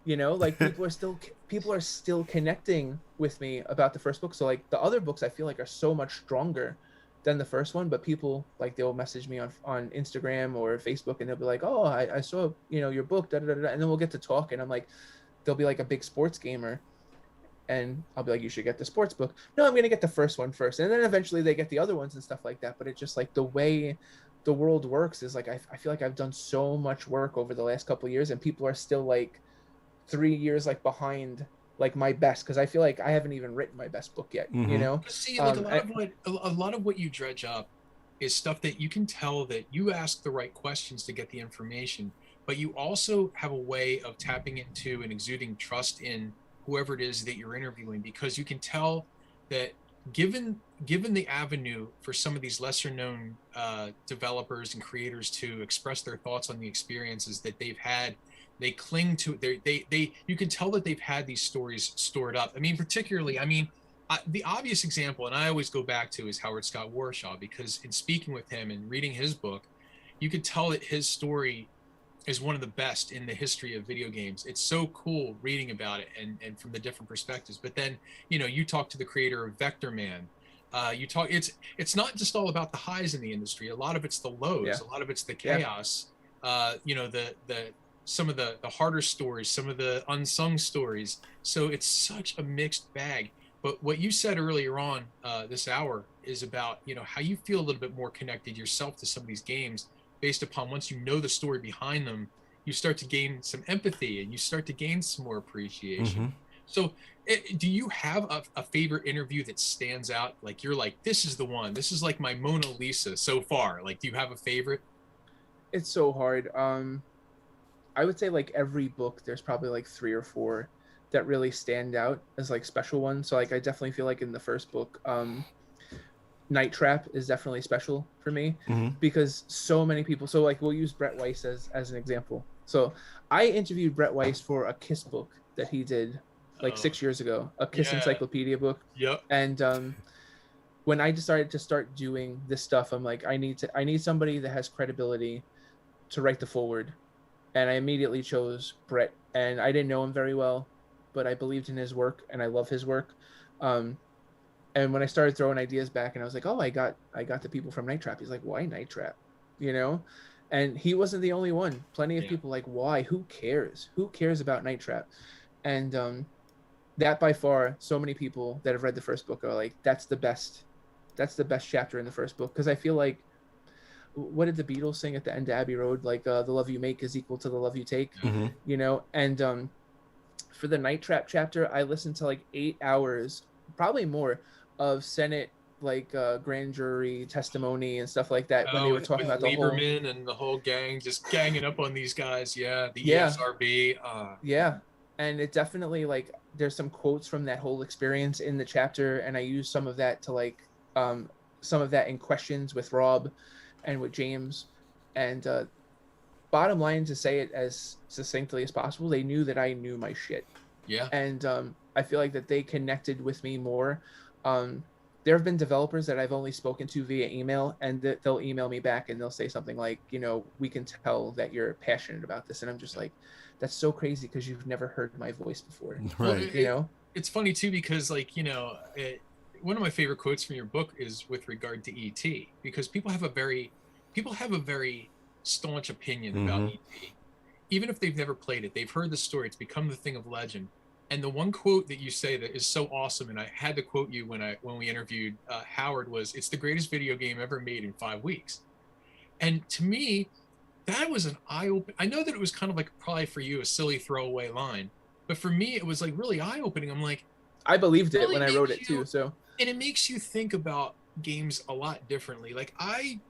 You know, like people are still connecting with me about the first book. So like the other books I feel like are so much stronger than the first one, but people like they'll message me on Instagram or Facebook, and they'll be like, oh, I saw, you know, your book, da, da, da, da. And then we'll get to talk, and I'm like, they'll be like a big sports gamer, and I'll be like, you should get the sports book. No, I'm gonna get the first one first, and then eventually they get the other ones and stuff like that. But it's just like the way the world works is like I feel like I've done so much work over the last couple of years, and people are still like 3 years like behind like my best, because I feel like I haven't even written my best book yet. You know, see, like a lot of what you dredge up is stuff that you can tell that you ask the right questions to get the information, but you also have a way of tapping into and exuding trust in whoever it is that you're interviewing, because you can tell that given the avenue for some of these lesser known developers and creators to express their thoughts on the experiences that they've had, they cling to they you can tell that they've had these stories stored up. I mean, particularly, the obvious example, and I always go back to, is Howard Scott Warshaw, because in speaking with him and reading his book, you could tell that his story is one of the best in the history of video games. It's so cool reading about it and from the different perspectives. But then, you know, you talk to the creator of Vector Man. It's not just all about the highs in the industry. A lot of it's the lows. A lot of it's the chaos. You know, some of the harder stories, some of the unsung stories. So it's such a mixed bag. But what you said earlier on this hour is about, you know, how you feel a little bit more connected yourself to some of these games based upon, once you know the story behind them, you start to gain some empathy and you start to gain some more appreciation. So do you have a favorite interview that stands out? Like you're like, this is the one, this is like my Mona Lisa so far. Like, do you have a favorite? It's so hard. I would say like every book, there's probably like 3 or 4 that really stand out as like special ones. So like I definitely feel like in the first book, Night Trap is definitely special for me, because so many people. So like we'll use Brett Weiss as an example. So I interviewed Brett Weiss for a Kiss book that he did like 6 years ago, a Kiss encyclopedia book. And when I decided to start doing this stuff, I'm like, I need somebody that has credibility to write the foreword. And I immediately chose Brett, and I didn't know him very well, but I believed in his work and I love his work. And when I started throwing ideas back, and I was like, oh, I got the people from Night Trap. He's like, why Night Trap? You know? And he wasn't the only one. Plenty of people like, why? Who cares? Who cares about Night Trap? And that by far, so many people that have read the first book are like, that's the best chapter in the first book. Because I feel like, what did the Beatles sing at the end of Abbey Road? Like, the love you make is equal to the love you take, you know? And for the Night Trap chapter, I listened to like 8 hours, probably more, of Senate like grand jury testimony and stuff like that when they were talking about the whole Lieberman and the whole gang just ganging up on these guys. The ESRB. And it definitely, like, there's some quotes from that whole experience in the chapter, and I use some of that to like some of that in questions with Rob and with James. And bottom line, to say it as succinctly as possible, they knew that I knew my shit. And I feel like that they connected with me more. There have been developers that I've only spoken to via email, and that they'll email me back and they'll say something like, you know, we can tell that you're passionate about this. And I'm just like, that's so crazy, because you've never heard my voice before. Right. You know, it's funny too, because like, you know, one of my favorite quotes from your book is with regard to ET, because people have a very staunch opinion about ET. Even if they've never played it, they've heard the story. It's become the thing of legend. And the one quote that you say that is so awesome, and I had to quote you when we interviewed Howard, was, "It's the greatest video game ever made in 5 weeks." And to me, that was an eye-opening. I know that it was kind of like probably for you a silly throwaway line, but for me it was like really eye-opening. I'm like, I believed it when I wrote it too. So, and it makes you think about games a lot differently. Like I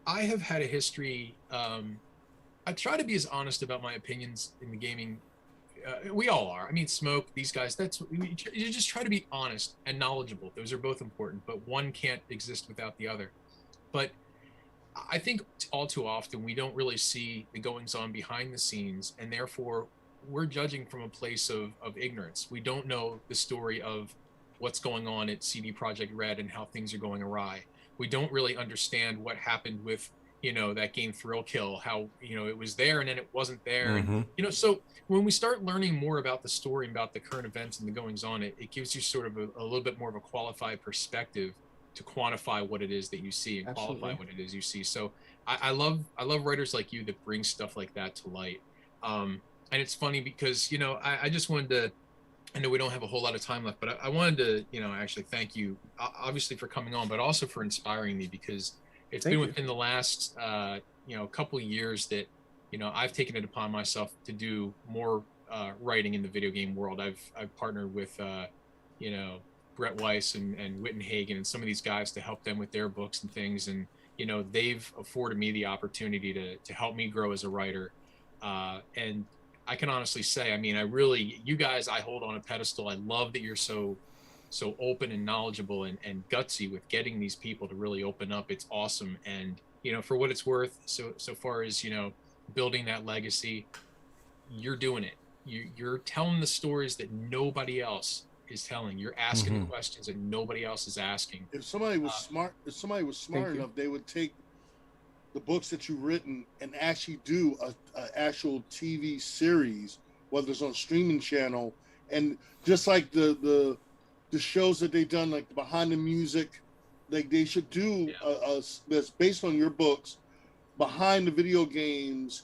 have had a history. I try to be as honest about my opinions in the gaming. We all are. I mean, Smoke, these guys, you just try to be honest and knowledgeable. Those are both important, but one can't exist without the other. But I think all too often we don't really see the goings on behind the scenes, and therefore we're judging from a place of ignorance. We don't know the story of what's going on at CD Projekt Red and how things are going awry. We don't really understand what happened with, that game Thrill Kill, how, it was there and then it wasn't there. And, so when we start learning more about the story and about the current events and the goings on, it gives you sort of a little bit more of a qualified perspective to quantify what it is that you see and Absolutely. qualify what it is you see. So I love writers like you that bring stuff like that to light. And it's funny because, I just wanted to, I know we don't have a whole lot of time left, but I wanted to, actually thank you, obviously for coming on, but also for inspiring me, because it's been within the last, couple of years that, I've taken it upon myself to do more writing in the video game world. I've partnered with, Brett Weiss and Witten Hagen and some of these guys to help them with their books and things. And, they've afforded me the opportunity to help me grow as a writer. And I can honestly say, I mean, you guys, I hold on a pedestal. I love that you're so open and knowledgeable and gutsy with getting these people to really open up. It's awesome. And, for what it's worth, so far as, building that legacy, you're doing it. You're telling the stories that nobody else is telling. You're asking the questions that nobody else is asking. If somebody was smart enough, they would take the books that you've written and actually do a actual TV series, whether it's on a streaming channel, and just like the shows that they've done, like the Behind the Music, like they should do that's based on your books, behind the video games,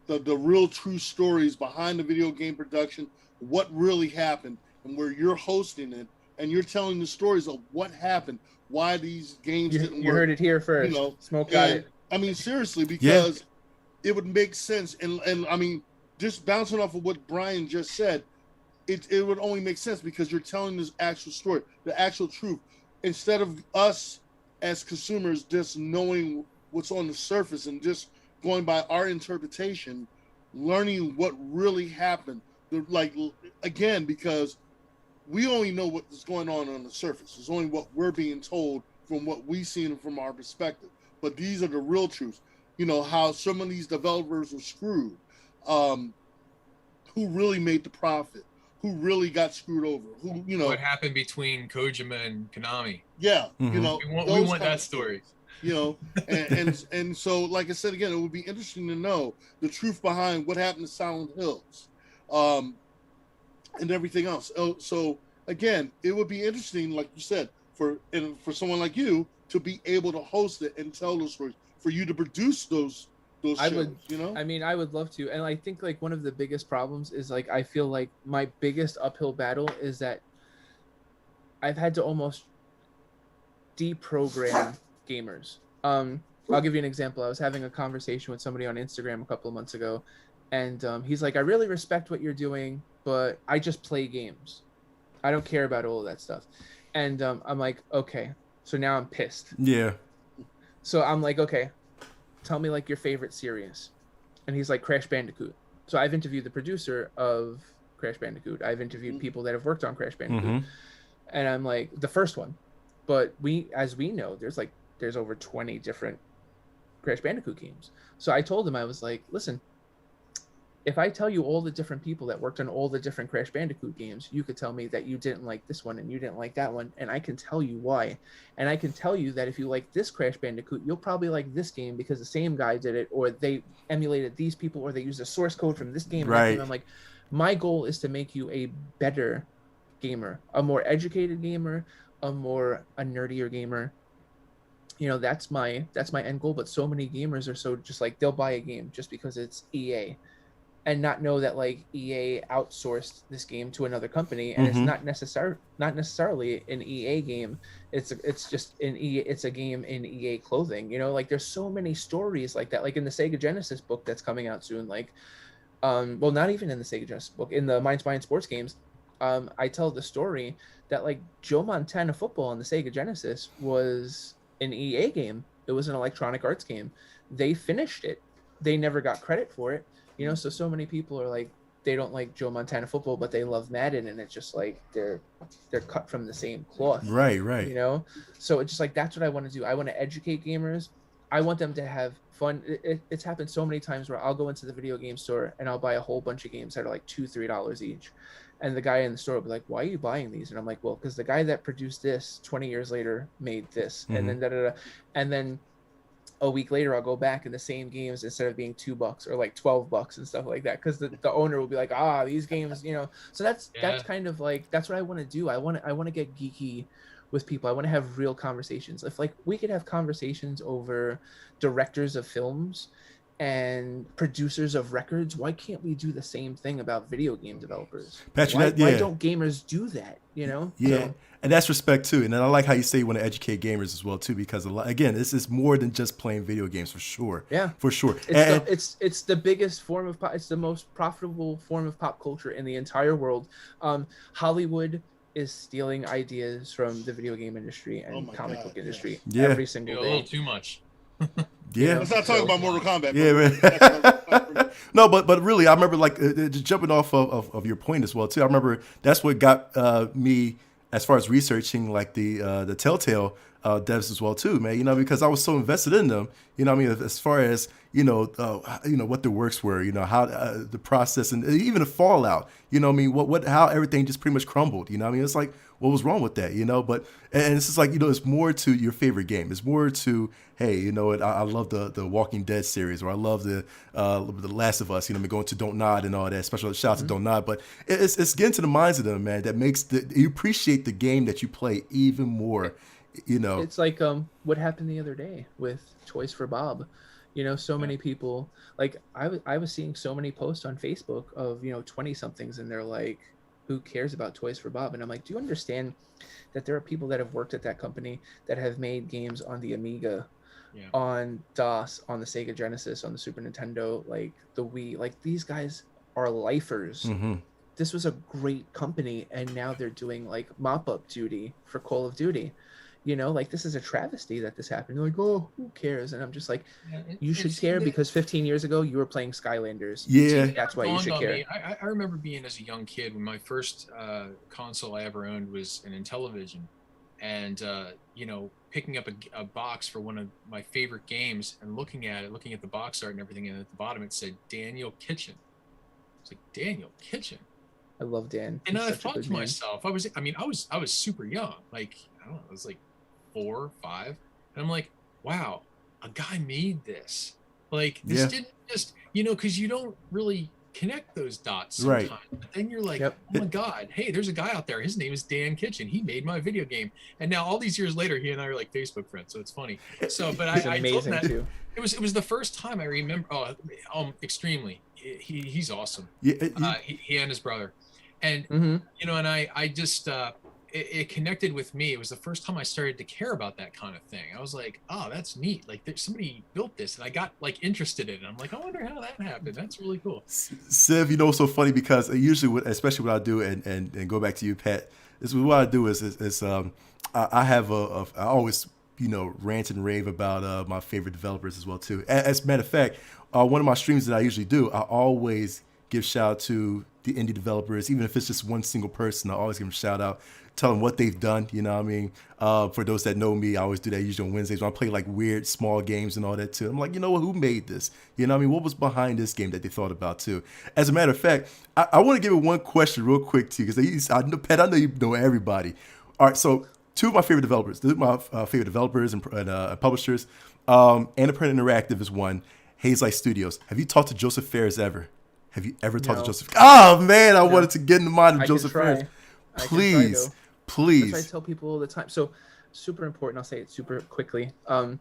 the real true stories behind the video game production, what really happened, and where you're hosting it and you're telling the stories of what happened, why these games didn't work. You heard it here first. Smoke got it. I mean, seriously, because it would make sense. And I mean, just bouncing off of what Brian just said, it would only make sense because you're telling this actual story, the actual truth, instead of us as consumers just knowing what's on the surface and just going by our interpretation, learning what really happened. Like, again, because we only know what's going on the surface. It's only what we're being told from what we see from our perspective. But these are the real truths. How some of these developers were screwed, who really made the profit, who really got screwed over, who, what happened between Kojima and Konami. Yeah. We want that story. And so, like I said, again, it would be interesting to know the truth behind what happened to Silent Hills, and everything else. So again, it would be interesting, like you said, for someone like you to be able to host it and tell those stories, for you to produce those shows. I mean, I would love to. And I think like one of the biggest problems is like, I feel like my biggest uphill battle is that I've had to almost deprogram gamers. I'll give you an example. I was having a conversation with somebody on Instagram a couple of months ago, and he's like, I really respect what you're doing, but I just play games. I don't care about all of that stuff. And I'm like, okay. So now I'm pissed. Yeah. So I'm like, okay, tell me like your favorite series. And he's like, Crash Bandicoot. So I've interviewed the producer of Crash Bandicoot. I've interviewed people that have worked on Crash Bandicoot. And I'm like, the first one. But as we know, there's over 20 different Crash Bandicoot games. So I told him, I was like, listen, if I tell you all the different people that worked on all the different Crash Bandicoot games, you could tell me that you didn't like this one and you didn't like that one, and I can tell you why. And I can tell you that if you like this Crash Bandicoot, you'll probably like this game because the same guy did it, or they emulated these people, or they used a source code from this game. Right. And I'm like, my goal is to make you a better gamer, a more educated gamer, a nerdier gamer. That's my end goal. But so many gamers are so just like, they'll buy a game just because it's EA, and not know that like EA outsourced this game to another company, and it's not necessarily an EA game. It's just it's a game in EA clothing. Like there's so many stories like that. Like in the Sega Genesis book that's coming out soon. Like, well, not even in the Sega Genesis book, in the Minds Behind Sports Games, I tell the story that like Joe Montana Football on the Sega Genesis was an EA game. It was an Electronic Arts game. They finished it. They never got credit for it. So many people are like, they don't like Joe Montana football, but they love Madden, and it's just like they're cut from the same cloth. Right. You know, so it's just like that's what I want to do. I want to educate gamers. I want them to have fun. It's happened so many times where I'll go into the video game store and I'll buy a whole bunch of games that are like $2-3 each, and the guy in the store will be like, "Why are you buying these?" And I'm like, "Well, because the guy that produced this 20 years later made this," and then and then a week later I'll go back and the same games, instead of being $2 or like $12 and stuff like that, because the owner will be like, these games, you know. So that's kind of like, that's what I want to do. I want to get geeky with people. I want to have real conversations. If like we could have conversations over directors of films and producers of records, why can't we do the same thing about video game developers? Patrick, why don't gamers do that, you know? Yeah. So, and that's respect too. And then I like how you say you want to educate gamers as well too, because again, this is more than just playing video games, for sure. Yeah, for sure. It's the biggest form of it's the most profitable form of pop culture in the entire world. Hollywood is stealing ideas from the video game industry and comic book industry every single day. A little too much. Yeah, let's not talk about Mortal Kombat. Yeah, man. No, but really, I remember like just jumping off of your point as well too. I remember that's what got me as far as researching like the Telltale devs as well too, man. You know, because I was so invested in them. You know, I mean, as far as you know what their works were. You know how the process and even the fallout. You know, I mean, how everything just pretty much crumbled. You know, I mean, it's like what was wrong with that? You know, but and it's just like it's more to your favorite game. It's more to hey, you know what? I love the Walking Dead series, or I love the Last of Us. You know, going to Don't Nod and all that. Special shout out to Don't Nod, but it's getting to the minds of them, man. That makes you appreciate the game that you play even more. You know, it's like what happened the other day with Toys for Bob. You know, so many people, like I was seeing so many posts on Facebook of 20 somethings, and they're like, who cares about Toys for Bob? And I'm like, do you understand that there are people that have worked at that company that have made games on the Amiga, on DOS, on the Sega Genesis, on the Super Nintendo, like the Wii? Like, these guys are lifers. This was a great company, and now they're doing like mop-up duty for Call of Duty. You know, like, this is a travesty that this happened. You're like, oh, who cares? And I'm just like, you should care, because 15 years ago you were playing Skylanders. Yeah, that's why you should care. I remember being as a young kid when my first console I ever owned was an Intellivision, and picking up a box for one of my favorite games and looking at the box art and everything, and at the bottom it said Daniel Kitchen. It's like, Daniel Kitchen. I love Dan. And I thought to myself, I was super young, like I don't know, I was like 4 or 5, and I'm like, wow, a guy made this. Like, this didn't just, because you don't really connect those dots sometimes. Right. But then you're like, oh my God, hey, there's a guy out there. His name is Dan Kitchen. He made my video game. And now all these years later, he and I are like Facebook friends. So it's funny. So, but I told him that too. It was the first time I remember. Extremely. He's awesome. Yeah. He and his brother, and and I just. It connected with me. It was the first time I started to care about that kind of thing. I was like, oh, that's neat. Like, somebody built this, and I got like interested in it. I'm like, I wonder how that happened. That's really cool. Civ, it's so funny because usually, especially what I do, and go back to you, Pat, is what I do is I have I always rant and rave about my favorite developers as well too. As a matter of fact, one of my streams that I usually do, I always give shout out to the indie developers, even if it's just one single person. I always give them a shout out, tell them what they've done. You know what I mean? For those that know me, I always do that usually on Wednesdays when I play like weird small games and all that too. I'm like, who made this? You know what I mean? What was behind this game that they thought about too? As a matter of fact, I want to give it one question real quick to you, because Pat, I know you know everybody. All right, so two of my favorite developers, and publishers, Annapurna Interactive is one, Hazelight Studios. Have you talked to Joseph Fares ever? Have you ever talked to Joseph? Oh man, I wanted to get in the mind of Joseph Fares. Please. That's what I tell people all the time. So, super important. I'll say it super quickly. I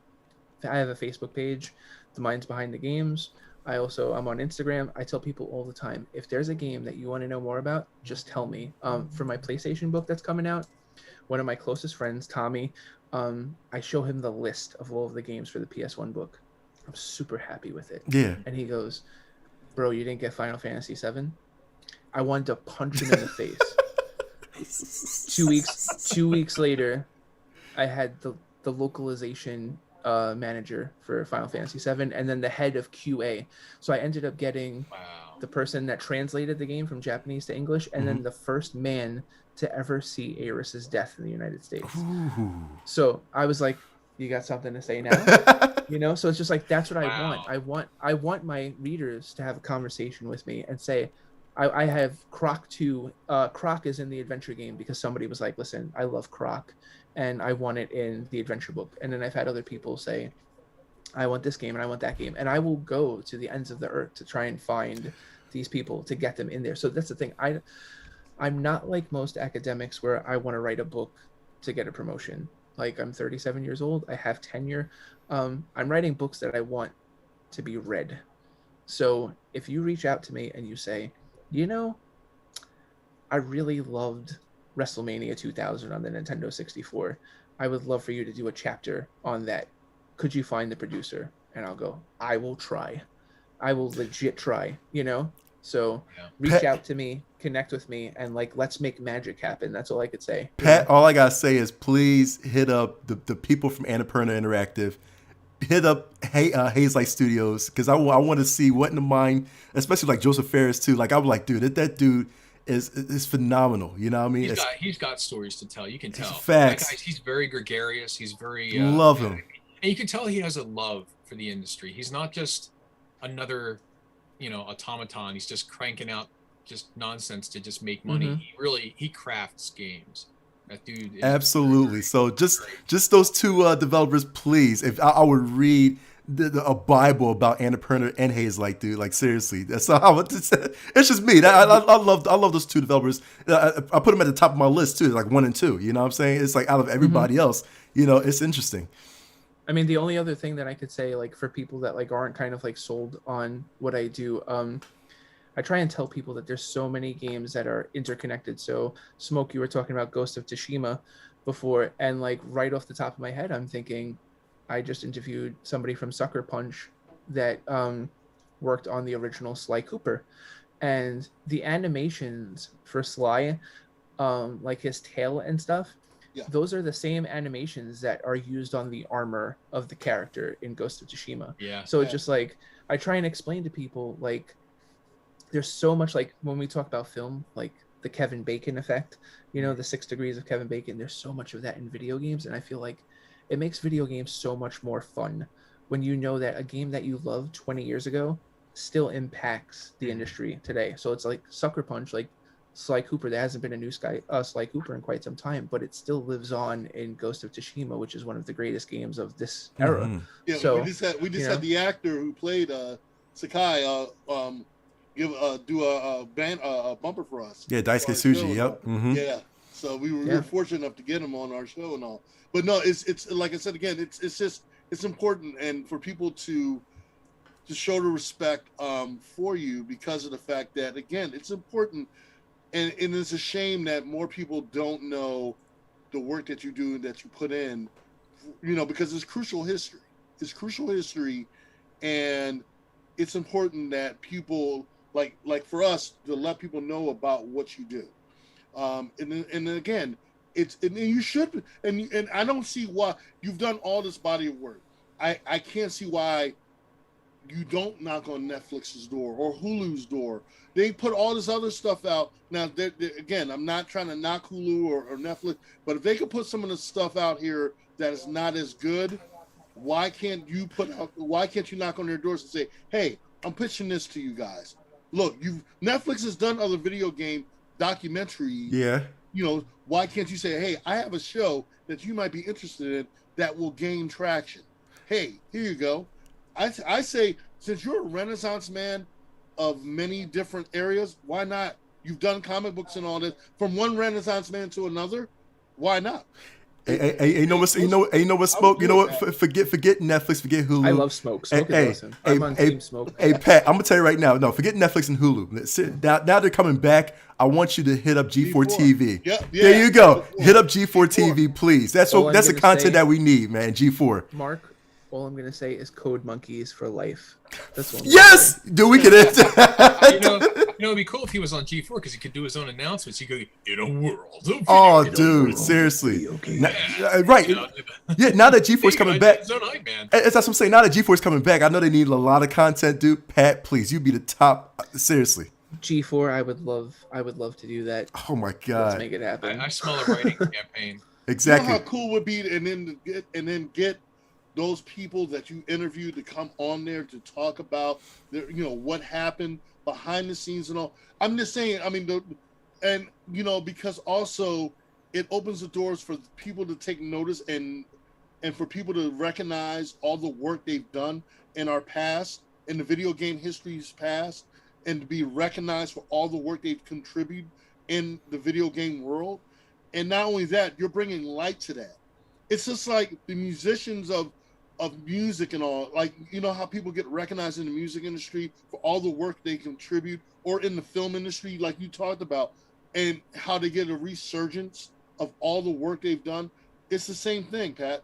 have a Facebook page, The Minds Behind the Games. I'm on Instagram. I tell people all the time, if there's a game that you want to know more about, just tell me. For my PlayStation book that's coming out, one of my closest friends, Tommy, I show him the list of all of the games for the PS1 book. I'm super happy with it. Yeah. And he goes, bro, you didn't get Final Fantasy VII? I wanted to punch him in the face. 2 weeks later, I had the localization manager for Final Fantasy VII, and then the head of QA. So I ended up getting the person that translated the game from Japanese to English, and then the first man to ever see Aeris's death in the United States. Ooh. So I was like, you got something to say now? You know, so it's just like, that's what I want. I want my readers to have a conversation with me and say, I have Croc 2. Croc is in the adventure game because somebody was like, listen, I love Croc and I want it in the adventure book. And then I've had other people say, I want this game and I want that game. And I will go to the ends of the earth to try and find these people to get them in there. So that's the thing. I'm not like most academics where I want to write a book to get a promotion. Like, I'm 37 years old. I have tenure. I'm writing books that I want to be read. So if you reach out to me and you say, you know, I really loved WrestleMania 2000 on the Nintendo 64. I would love for you to do a chapter on that. Could you find the producer? And I'll go, I will try. I will legit try, you know? So reach out to me, connect with me, and like, let's make magic happen. That's all I could say. Pat, all I gotta say is please hit up the people from Annapurna Interactive. Hit up Haze Light Studios, because I want to see what in the mind, especially like Joseph Ferris too. Like, I'm like, dude, that dude is phenomenal. You know what I mean? He's got stories to tell. You can tell. Facts. That guy, he's very gregarious. He's very love him. And you can tell he has a love for the industry. He's not just another, automaton. He's just cranking out just nonsense to just make money. He crafts games. That dude is absolutely. So just those two developers, please. If I would read a Bible about Annapurna and Haze Light, dude. Like, seriously, that's how it's just me. I love those two developers. I put them at the top of my list too, like 1 and 2. You know what I'm saying? It's like out of everybody else, it's interesting. I mean, the only other thing that I could say, like, for people that like aren't kind of like sold on what I do, I try and tell people that there's so many games that are interconnected. So, Smoke, you were talking about Ghost of Tsushima before, and like right off the top of my head, I'm thinking, I just interviewed somebody from Sucker Punch that worked on the original Sly Cooper, and the animations for Sly, like his tail and stuff, those are the same animations that are used on the armor of the character in Ghost of Tsushima. Yeah. So it's just like, I try and explain to people, like, there's so much, like, when we talk about film, like the Kevin Bacon effect, the 6 degrees of Kevin Bacon, there's so much of that in video games. And I feel like it makes video games so much more fun when you know that a game that you loved 20 years ago still impacts the industry today. So it's like Sucker Punch, like Sly Cooper. There hasn't been a new Sly Cooper in quite some time, but it still lives on in Ghost of Tsushima, which is one of the greatest games of this era. Yeah, so we just had the actor who played Sakai do a bumper for us. Yeah, Daisuke Tsuji. Yep. Yeah. So we were fortunate enough to get him on our show and all. But no, it's like I said again, it's important, and for people to show the respect for you because of the fact that, again, it's important, and it's a shame that more people don't know the work that you do and that you put in, because it's crucial history. It's crucial history, and it's important that people like for us to let people know about what you do. And then again, you should, and I don't see why you've done all this body of work. I can't see why you don't knock on Netflix's door or Hulu's door. They put all this other stuff out. Now, again, I'm not trying to knock Hulu or Netflix, but if they could put some of the stuff out here that is not as good, why can't you knock on their doors and say, hey, I'm pitching this to you guys. Look, Netflix has done other video game documentaries. Yeah. Why can't you say, hey, I have a show that you might be interested in that will gain traction? Hey, here you go. I say, since you're a Renaissance man of many different areas, why not? You've done comic books and all this. From one Renaissance man to another, why not? Hey, you know what, Smoke? You know what? Forget Netflix, forget Hulu. I love Smoke. Smoke is awesome. I'm on Team Smoke. Hey, Pat, I'm gonna tell you right now. No, forget Netflix and Hulu. Now they're coming back. I want you to hit up G4 TV. Yeah, there you go. Hit up G4 TV, please. That's the content that we need, man. G4. Mark, all I'm gonna say is Code Monkeys for life. That's what. Yes, dude, we can. it'd be cool if he was on G4 because he could do his own announcements. He could, in a world of Oh, video dude, seriously. games." Right. You know, Yeah, now that G4's Hey, coming I back. did his own hype, man. That's what I'm saying. Now that G4's coming back, I know they need a lot of content, dude. Pat, please, you be the top. Seriously. G4, I would love to do that. Oh my Let's God. make it happen. I smell a writing campaign. Exactly. You know how cool it would be, and then get those people that you interviewed to come on there to talk about what happened behind the scenes and all. I'm just saying, I mean, because also it opens the doors for people to take notice and for people to recognize all the work they've done in our past, in the video game history's past, and to be recognized for all the work they've contributed in the video game world. And not only that, you're bringing light to that. It's just like the musicians of music and all, like, how people get recognized in the music industry for all the work they contribute, or in the film industry, like you talked about, and how they get a resurgence of all the work they've done. It's the same thing, Pat.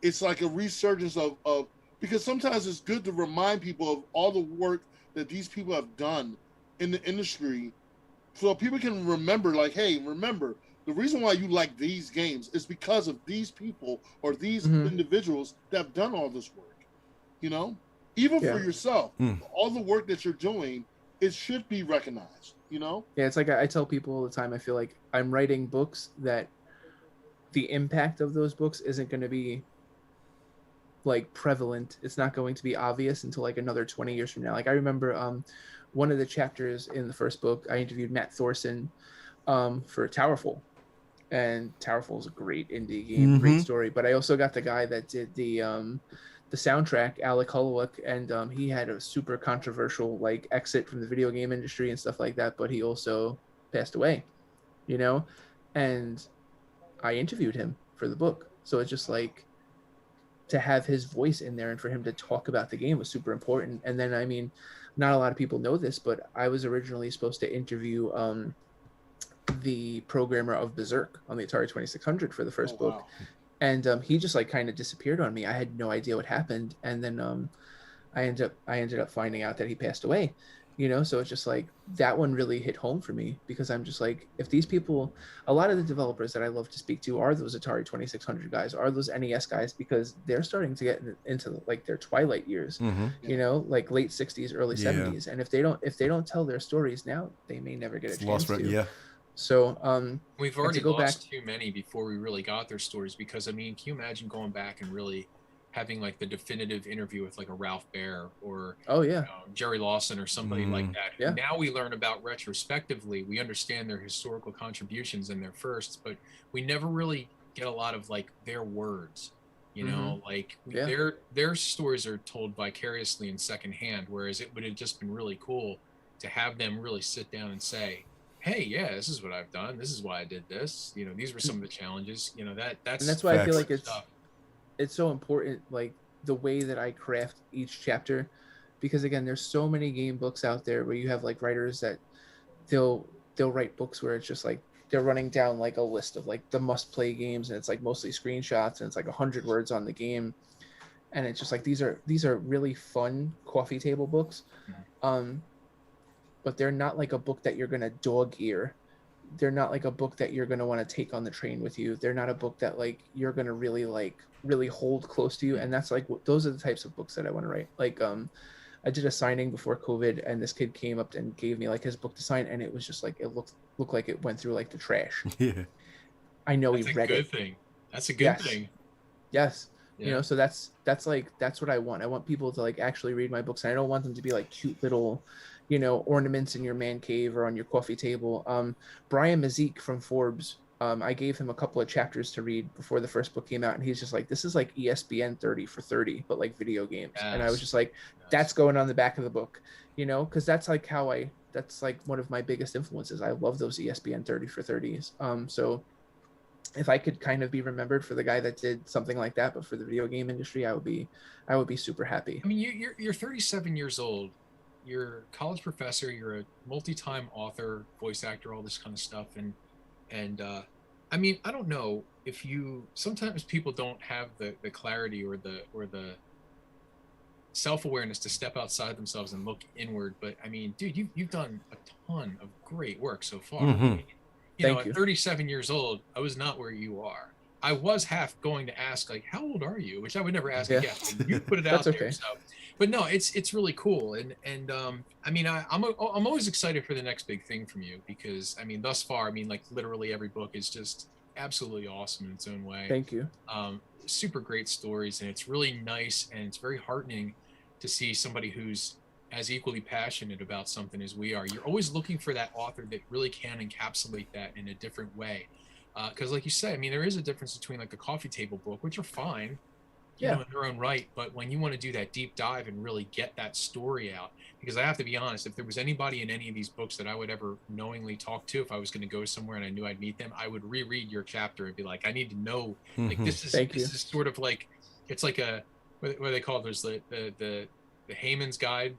It's like a resurgence of because sometimes it's good to remind people of all the work that these people have done in the industry, so people can remember, like, hey, remember, the reason why you like these games is because of these people or these individuals that have done all this work. Even for yourself, all the work that you're doing, it should be recognized. Yeah, it's like I tell people all the time, I feel like I'm writing books that the impact of those books isn't going to be like prevalent. It's not going to be obvious until like another 20 years from now. Like I remember one of the chapters in the first book, I interviewed Matt Thorson for Towerfall. And Towerfall is a great indie game, great story. But I also got the guy that did the soundtrack, Alec Holowik, and he had a super controversial like exit from the video game industry and stuff like that. But he also passed away, and I interviewed him for the book. So it's just like to have his voice in there and for him to talk about the game was super important. And then, I mean, not a lot of people know this, but I was originally supposed to interview the programmer of Berserk on the Atari 2600 for the first book. Wow. And he just like kind of disappeared on me. I had no idea what happened. And then I ended up finding out that he passed away, so it's just like that one really hit home for me, because I'm just like, if these people, a lot of the developers that I love to speak to are those Atari 2600 guys, are those NES guys, because they're starting to get into like their twilight years, like late 60s, early 70s. And if they don't tell their stories now, they may never get a chance to. Yeah. So we've already lost too many before we really got their stories, because I mean, can you imagine going back and really having like the definitive interview with like a Ralph Baer or Jerry Lawson or somebody like that? Yeah. Now we learn about retrospectively, we understand their historical contributions and their firsts, but we never really get a lot of like their words, their stories are told vicariously in secondhand, whereas it would have just been really cool to have them really sit down and say, hey, yeah, this is what I've done. This is why I did this. These were some of the challenges. That's why facts. I feel like it's so important, like the way that I craft each chapter, because again, there's so many game books out there where you have like writers that they'll write books where it's just like they're running down like a list of like the must play games, and it's like mostly screenshots, and it's like 100 words on the game, and it's just like these are really fun coffee table books. But they're not like a book that you're going to dog ear. They're not like a book that you're going to want to take on the train with you. They're not a book that like you're going to really hold close to you. And that's like, those are the types of books that I want to write. Like, I did a signing before COVID, and this kid came up and gave me like his book to sign, and it was just like, it looked like it went through like the trash. Yeah. I know that's he read it. That's a good thing. That's a good thing. Yes. Yeah. So that's what I want. I want people to like actually read my books, and I don't want them to be like cute little, ornaments in your man cave or on your coffee table. Brian Mazik from Forbes, I gave him a couple of chapters to read before the first book came out, and he's just like, this is like ESPN 30 for 30, but like video games. Yes. And I was just like, that's going on the back of the book, because that's like that's like one of my biggest influences. I love those ESPN 30 for 30s. So if I could kind of be remembered for the guy that did something like that, but for the video game industry, I would be super happy. I mean, you're 37 years old. You're a college professor. You're a multi-time author, voice actor, all this kind of stuff. And I mean, I don't know if sometimes people don't have the clarity or the self-awareness to step outside themselves and look inward. But I mean, dude, you've done a ton of great work so far. Mm-hmm. At 37 years old, I was not where you are. I was half going to ask, like, how old are you? Which I would never ask a guest. You put it out there. So, but no, it's really cool. And I mean, I'm always excited for the next big thing from you, because I mean, thus far, I mean, like literally every book is just absolutely awesome in its own way. Thank you. Super great stories, and it's really nice, and it's very heartening to see somebody who's as equally passionate about something as we are. You're always looking for that author that really can encapsulate that in a different way. Because like you said, I mean, there is a difference between like a coffee table book, which are fine, you know, in their own right. But when you want to do that deep dive and really get that story out, because I have to be honest, if there was anybody in any of these books that I would ever knowingly talk to, if I was going to go somewhere and I knew I'd meet them, I would reread your chapter and be like, I need to know, like, this is sort of like, it's like a, what do they call it? There's the Heyman's guide,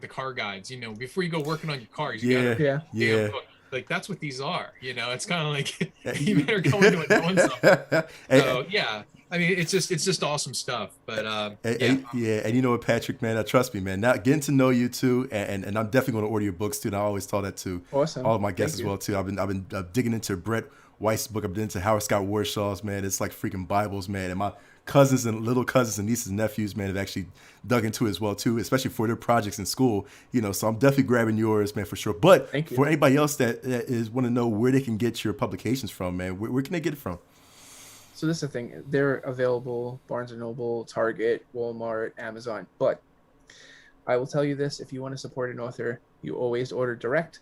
the car guides, you know, before you go working on your cars, you gotta book. Like, that's what these are, you know. It's kind of like you better go into it knowing something. So yeah, I mean, it's just awesome stuff. But and you know what, Patrick, man, trust me, man. Now getting to know you too, and I'm definitely going to order your books too. And I always tell that to all of my guests as well too. I've been digging into Brett Weiss's book. I've been into Howard Scott Warshaw's, man. It's like freaking Bibles, man. And my cousins and little cousins and nieces and nephews, man, have actually dug into it as well too, especially for their projects in school, you know. So I'm definitely grabbing yours, man, for sure. But for anybody else that is want to know where they can get your publications from, man, where can they get it from? So this is the thing. They're available Barnes & Noble, Target, Walmart, Amazon. But I will tell you this, if you want to support an author, you always order direct.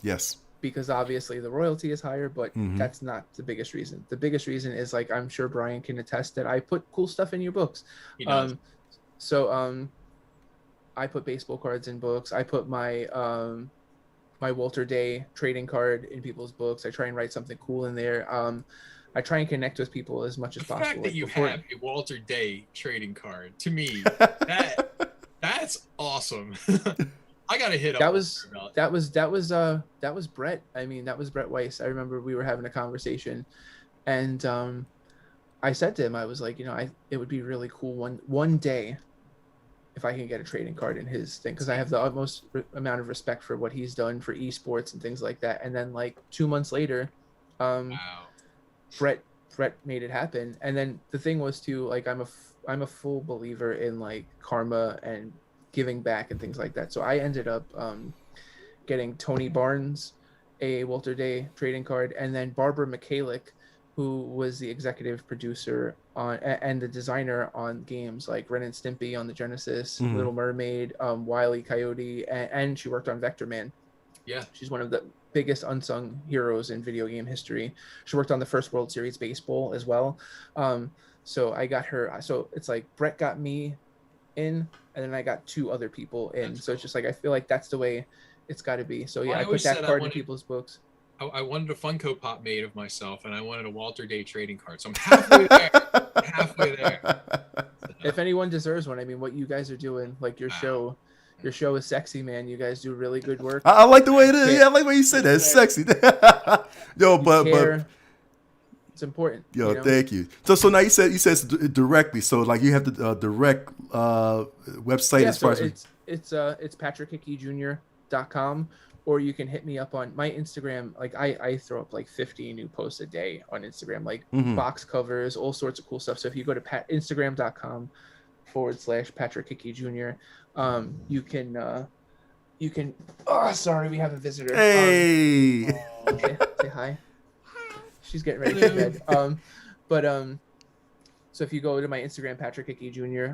Yes. Because obviously the royalty is higher, but that's not the biggest reason. The biggest reason is, like, I'm sure Brian can attest that I put cool stuff in your books. He does. I put baseball cards in books. I put my my Walter Day trading card in people's books. I try and write something cool in there. I try and connect with people as much as possible. The fact that you have a Walter Day trading card, to me, that's awesome. I gotta hit up. That was Brett. I mean, that was Brett Weiss. I remember we were having a conversation, and I said to him, I was like, you know, it would be really cool one day if I can get a trading card in his thing, because I have the utmost amount of respect for what he's done for esports and things like that. And then like 2 months later, Brett made it happen. And then the thing was too, like, I'm a full believer in like karma and giving back and things like that. So I ended up getting Tony Barnes a Walter Day trading card, and then Barbara Michalik, who was the executive producer on and the designer on games like Ren and Stimpy on the Genesis, Little Mermaid, Wile E. Coyote, and she worked on Vector Man. Yeah, she's one of the biggest unsung heroes in video game history. She worked on the first World Series baseball as well. So I got her. So it's like Brett got me in, and then I got 2 other people in. So it's just like, I feel like that's the way it's got to be. So yeah, I put that card in people's books. I wanted a Funko Pop made of myself, and I wanted a Walter Day trading card. So I'm halfway there. Halfway there. If anyone deserves one, I mean, what you guys are doing, like your show is sexy, man. You guys do really good work. I like the way it is. Yeah, I like the way you said that. It's sexy. Yo, but it's important. Yo, you know? Thank you. So now you said directly. So like you have the direct website as far as it's patrickhickeyjr.com, or you can hit me up on my Instagram. Like I throw up like 50 new posts a day on Instagram, like box covers, all sorts of cool stuff. So if you go to Instagram.com/Patrick Hickey Jr., you can oh, sorry, we have a visitor. Hey. Say hi. She's getting ready for bed. So if you go to my Instagram, Patrick Hickey Jr.,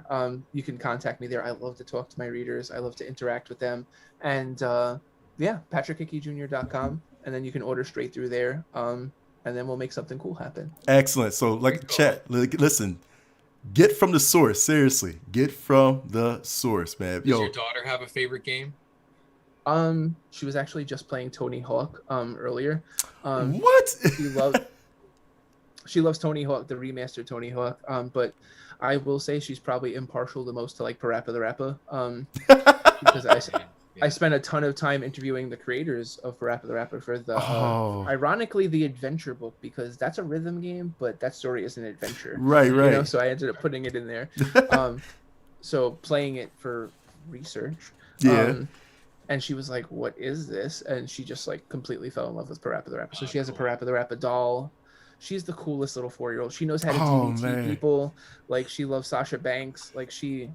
you can contact me there. I love to talk to my readers. I love to interact with them. And patrickhickeyjr.com, and then you can order straight through there. And then we'll make something cool happen. Excellent. So like chat, listen, get from the source. Seriously, get from the source, man. Does your daughter have a favorite game? She was actually just playing Tony Hawk earlier. What? She loves Tony Hawk, the remastered Tony Hawk. But I will say she's probably impartial the most to like Parappa the Rapper. Because I spent a ton of time interviewing the creators of Parappa the Rapper for the ironically the adventure book, because that's a rhythm game, but that story is an adventure. Right. You know, so I ended up putting it in there. so playing it for research. Yeah. And she was like, "What is this?" And she just like completely fell in love with Parappa the Rapper. So she has a Parappa the Rapper doll. She's the coolest little 4-year-old. She knows how to DVT people. Like she loves Sasha Banks. Like she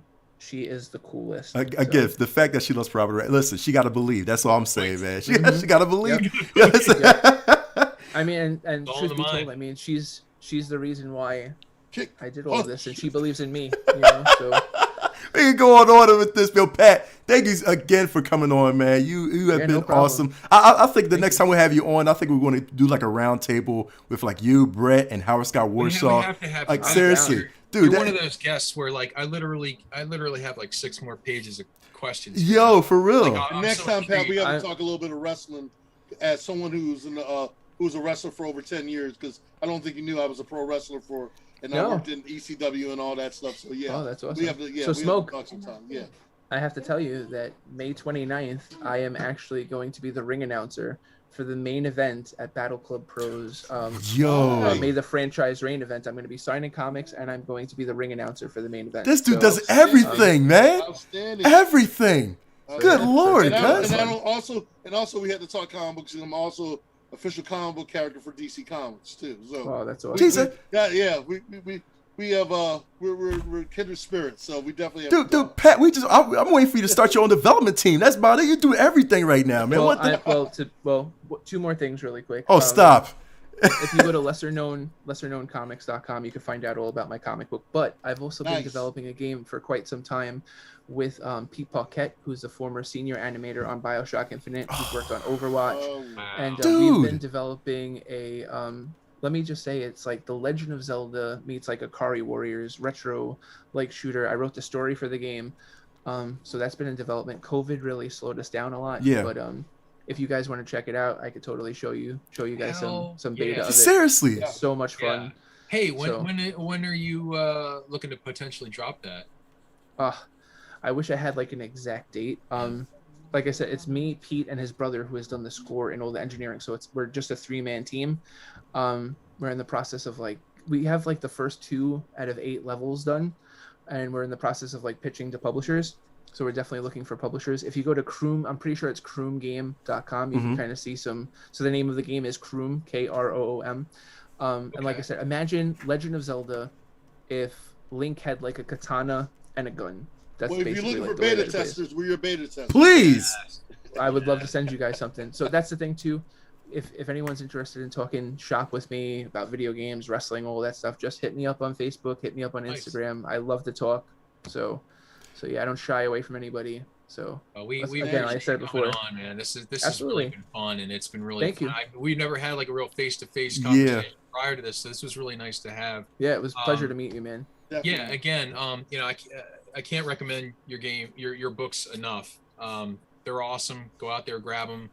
is the coolest. Again, the fact that she loves Parappa the Rapper. Listen, she got to believe. That's all I'm saying, man. She got to believe. Yep. I mean, and truth be told, I mean, she's the reason why I did all this, and she believes in me. You know, so. We can go on with this, Bill. Pat, thank you again for coming on, man. You have been awesome. I think the next time we have you on, I think we're going to do like a round table with like you, Brett, and Howard Scott Warshaw. We have to have like seriously, dude. You're one of those guests where like I literally have like 6 more pages of questions. Yo, for real. Like, next time, Pat, we have to talk a little bit of wrestling as someone who's a wrestler for over 10 years, because I don't think you knew I was a pro wrestler and I worked in ECW and all that stuff. So yeah, oh, that's awesome. We have to, so Smoke, yeah. I have to tell you that May 29th, I am actually going to be the ring announcer for the main event at Battle Club Pros. May the Franchise Reign event. I'm going to be signing comics, and I'm going to be the ring announcer for the main event. This dude does everything, man. Everything. Good Lord, and also we had to talk comic books, and I'm also official comic book character for DC Comics too. So that's awesome. We're kindred spirits, so we definitely have dude, Pat, I'm waiting for you to start your own development team. That's about it. You do everything right now, man. Well, 2 more things really quick. Oh, stop. If you go to lesserknowncomics.com, you can find out all about my comic book. But I've also been developing a game for quite some time with Pete Paquette, who's a former senior animator on BioShock Infinite. He's worked on Overwatch. And we've been developing a, let me just say, it's like The Legend of Zelda meets like Akari Warriors retro like shooter. I wrote the story for the game. So that's been in development. COVID really slowed us down a lot. Yeah. But if you guys want to check it out, I could totally show you guys some beta of it. Seriously. It's so much fun. Hey, when are you looking to potentially drop that? I wish I had like an exact date. Like I said, it's me, Pete, and his brother who has done the score and all the engineering. So we're just a 3-man team. We're in the process of we have like the first 2 out of 8 levels done, and we're in the process of like pitching to publishers. So we're definitely looking for publishers. If you go to Kroom, I'm pretty sure it's kroomgame.com. You can kind of see some. So the name of the game is Kroom, Kroom. And like I said, imagine Legend of Zelda if Link had like a katana and a gun. That's if you're looking for beta testers, we're your beta testers. Please. I would love to send you guys something. So that's the thing too. If anyone's interested in talking shop with me about video games, wrestling, all that stuff, just hit me up on Facebook, hit me up on Instagram. I love to talk. So yeah, I don't shy away from anybody. So again, like I said before, on, man. This has really been fun, and it's been really fun. We've never had like a real face-to-face conversation prior to this, so this was really nice to have. Yeah, it was a pleasure to meet you, man. Definitely. Yeah, again, I can't recommend your books enough. They're awesome. Go out there, grab them.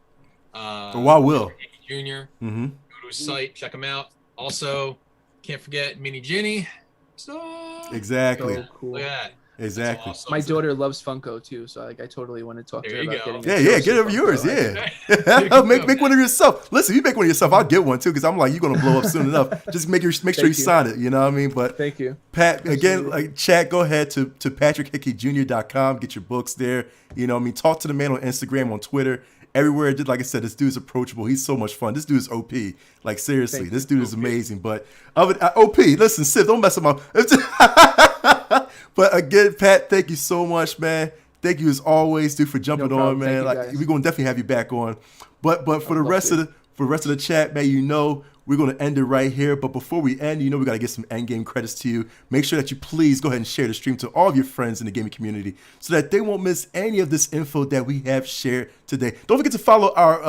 I will. Junior. Go to his site, check him out. Also, can't forget Mini Jini. Exactly. So cool. Look at that. Exactly. Awesome. My daughter loves Funko too, so I totally want to talk to her about getting. Get it of yours. Yeah. make one of yourself. Listen, you make one of yourself, I'll get one too, because I'm like, you're gonna blow up soon enough. Just make sure you sign it. You know what I mean? But thank you, Pat. Again, chat. Go ahead to PatrickHickeyJr.com. Get your books there. You know what I mean? Talk to the man on Instagram, on Twitter. Everywhere, like I said, this dude's approachable. He's so much fun. This dude is OP. Like seriously, this dude is amazing. But OP, listen, Sif, don't mess him up. But again, Pat, thank you so much, man. Thank you as always, dude, for jumping on, man. We're gonna definitely have you back on. But for the rest of the chat, man, we're gonna end it right here. But before we end, we gotta get some end game credits to you. Make sure that you please go ahead and share the stream to all of your friends in the gaming community so that they won't miss any of this info that we have shared today. Don't forget to follow our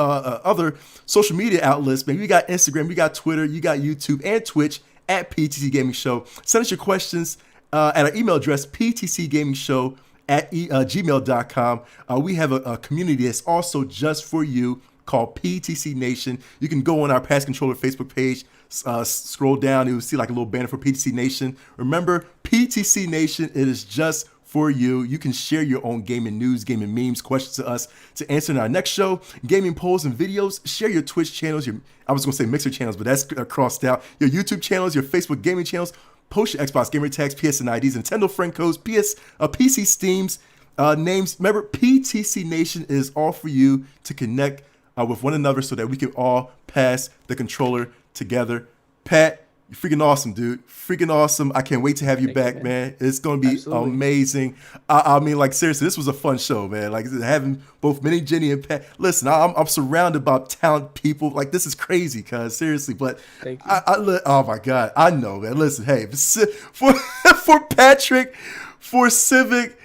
other social media outlets, man. We got Instagram, we got Twitter, you got YouTube and Twitch at PTCGamingShow. Send us your questions at our email address, ptcgamingshow@gmail.com. We have a community that's also just for you called PTC Nation. You can go on our Pass Controller Facebook page, scroll down, you will see like a little banner for PTC Nation. Remember, PTC Nation, it is just for you. You can share your own gaming news, gaming memes, questions to us to answer in our next show, gaming polls and videos. Share your Twitch channels, I was going to say Mixer channels, but that's crossed out. Your YouTube channels, your Facebook gaming channels. Post your Xbox gamer tags, PSN IDs, Nintendo friend codes, PC Steams, names. Remember, PTC Nation is all for you to connect with one another so that we can all pass the controller together. Pat, you're freaking awesome, dude. Freaking awesome. I can't wait to have you back, man. It's going to be amazing. I mean, like, seriously, this was a fun show, man. Like, having both Mini Jini and Pat. Listen, I'm surrounded by talented people. Like, this is crazy, cuz, seriously. But, oh, my God. I know, man. Listen, hey, for Patrick, for Civic,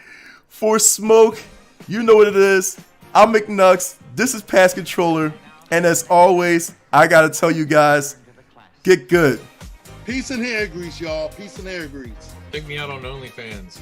for Smoke, you know what it is. I'm McNux. This is Pass Controller. And as always, I got to tell you guys, get good. Peace and hair grease, y'all. Peace and hair grease. Take me out on OnlyFans.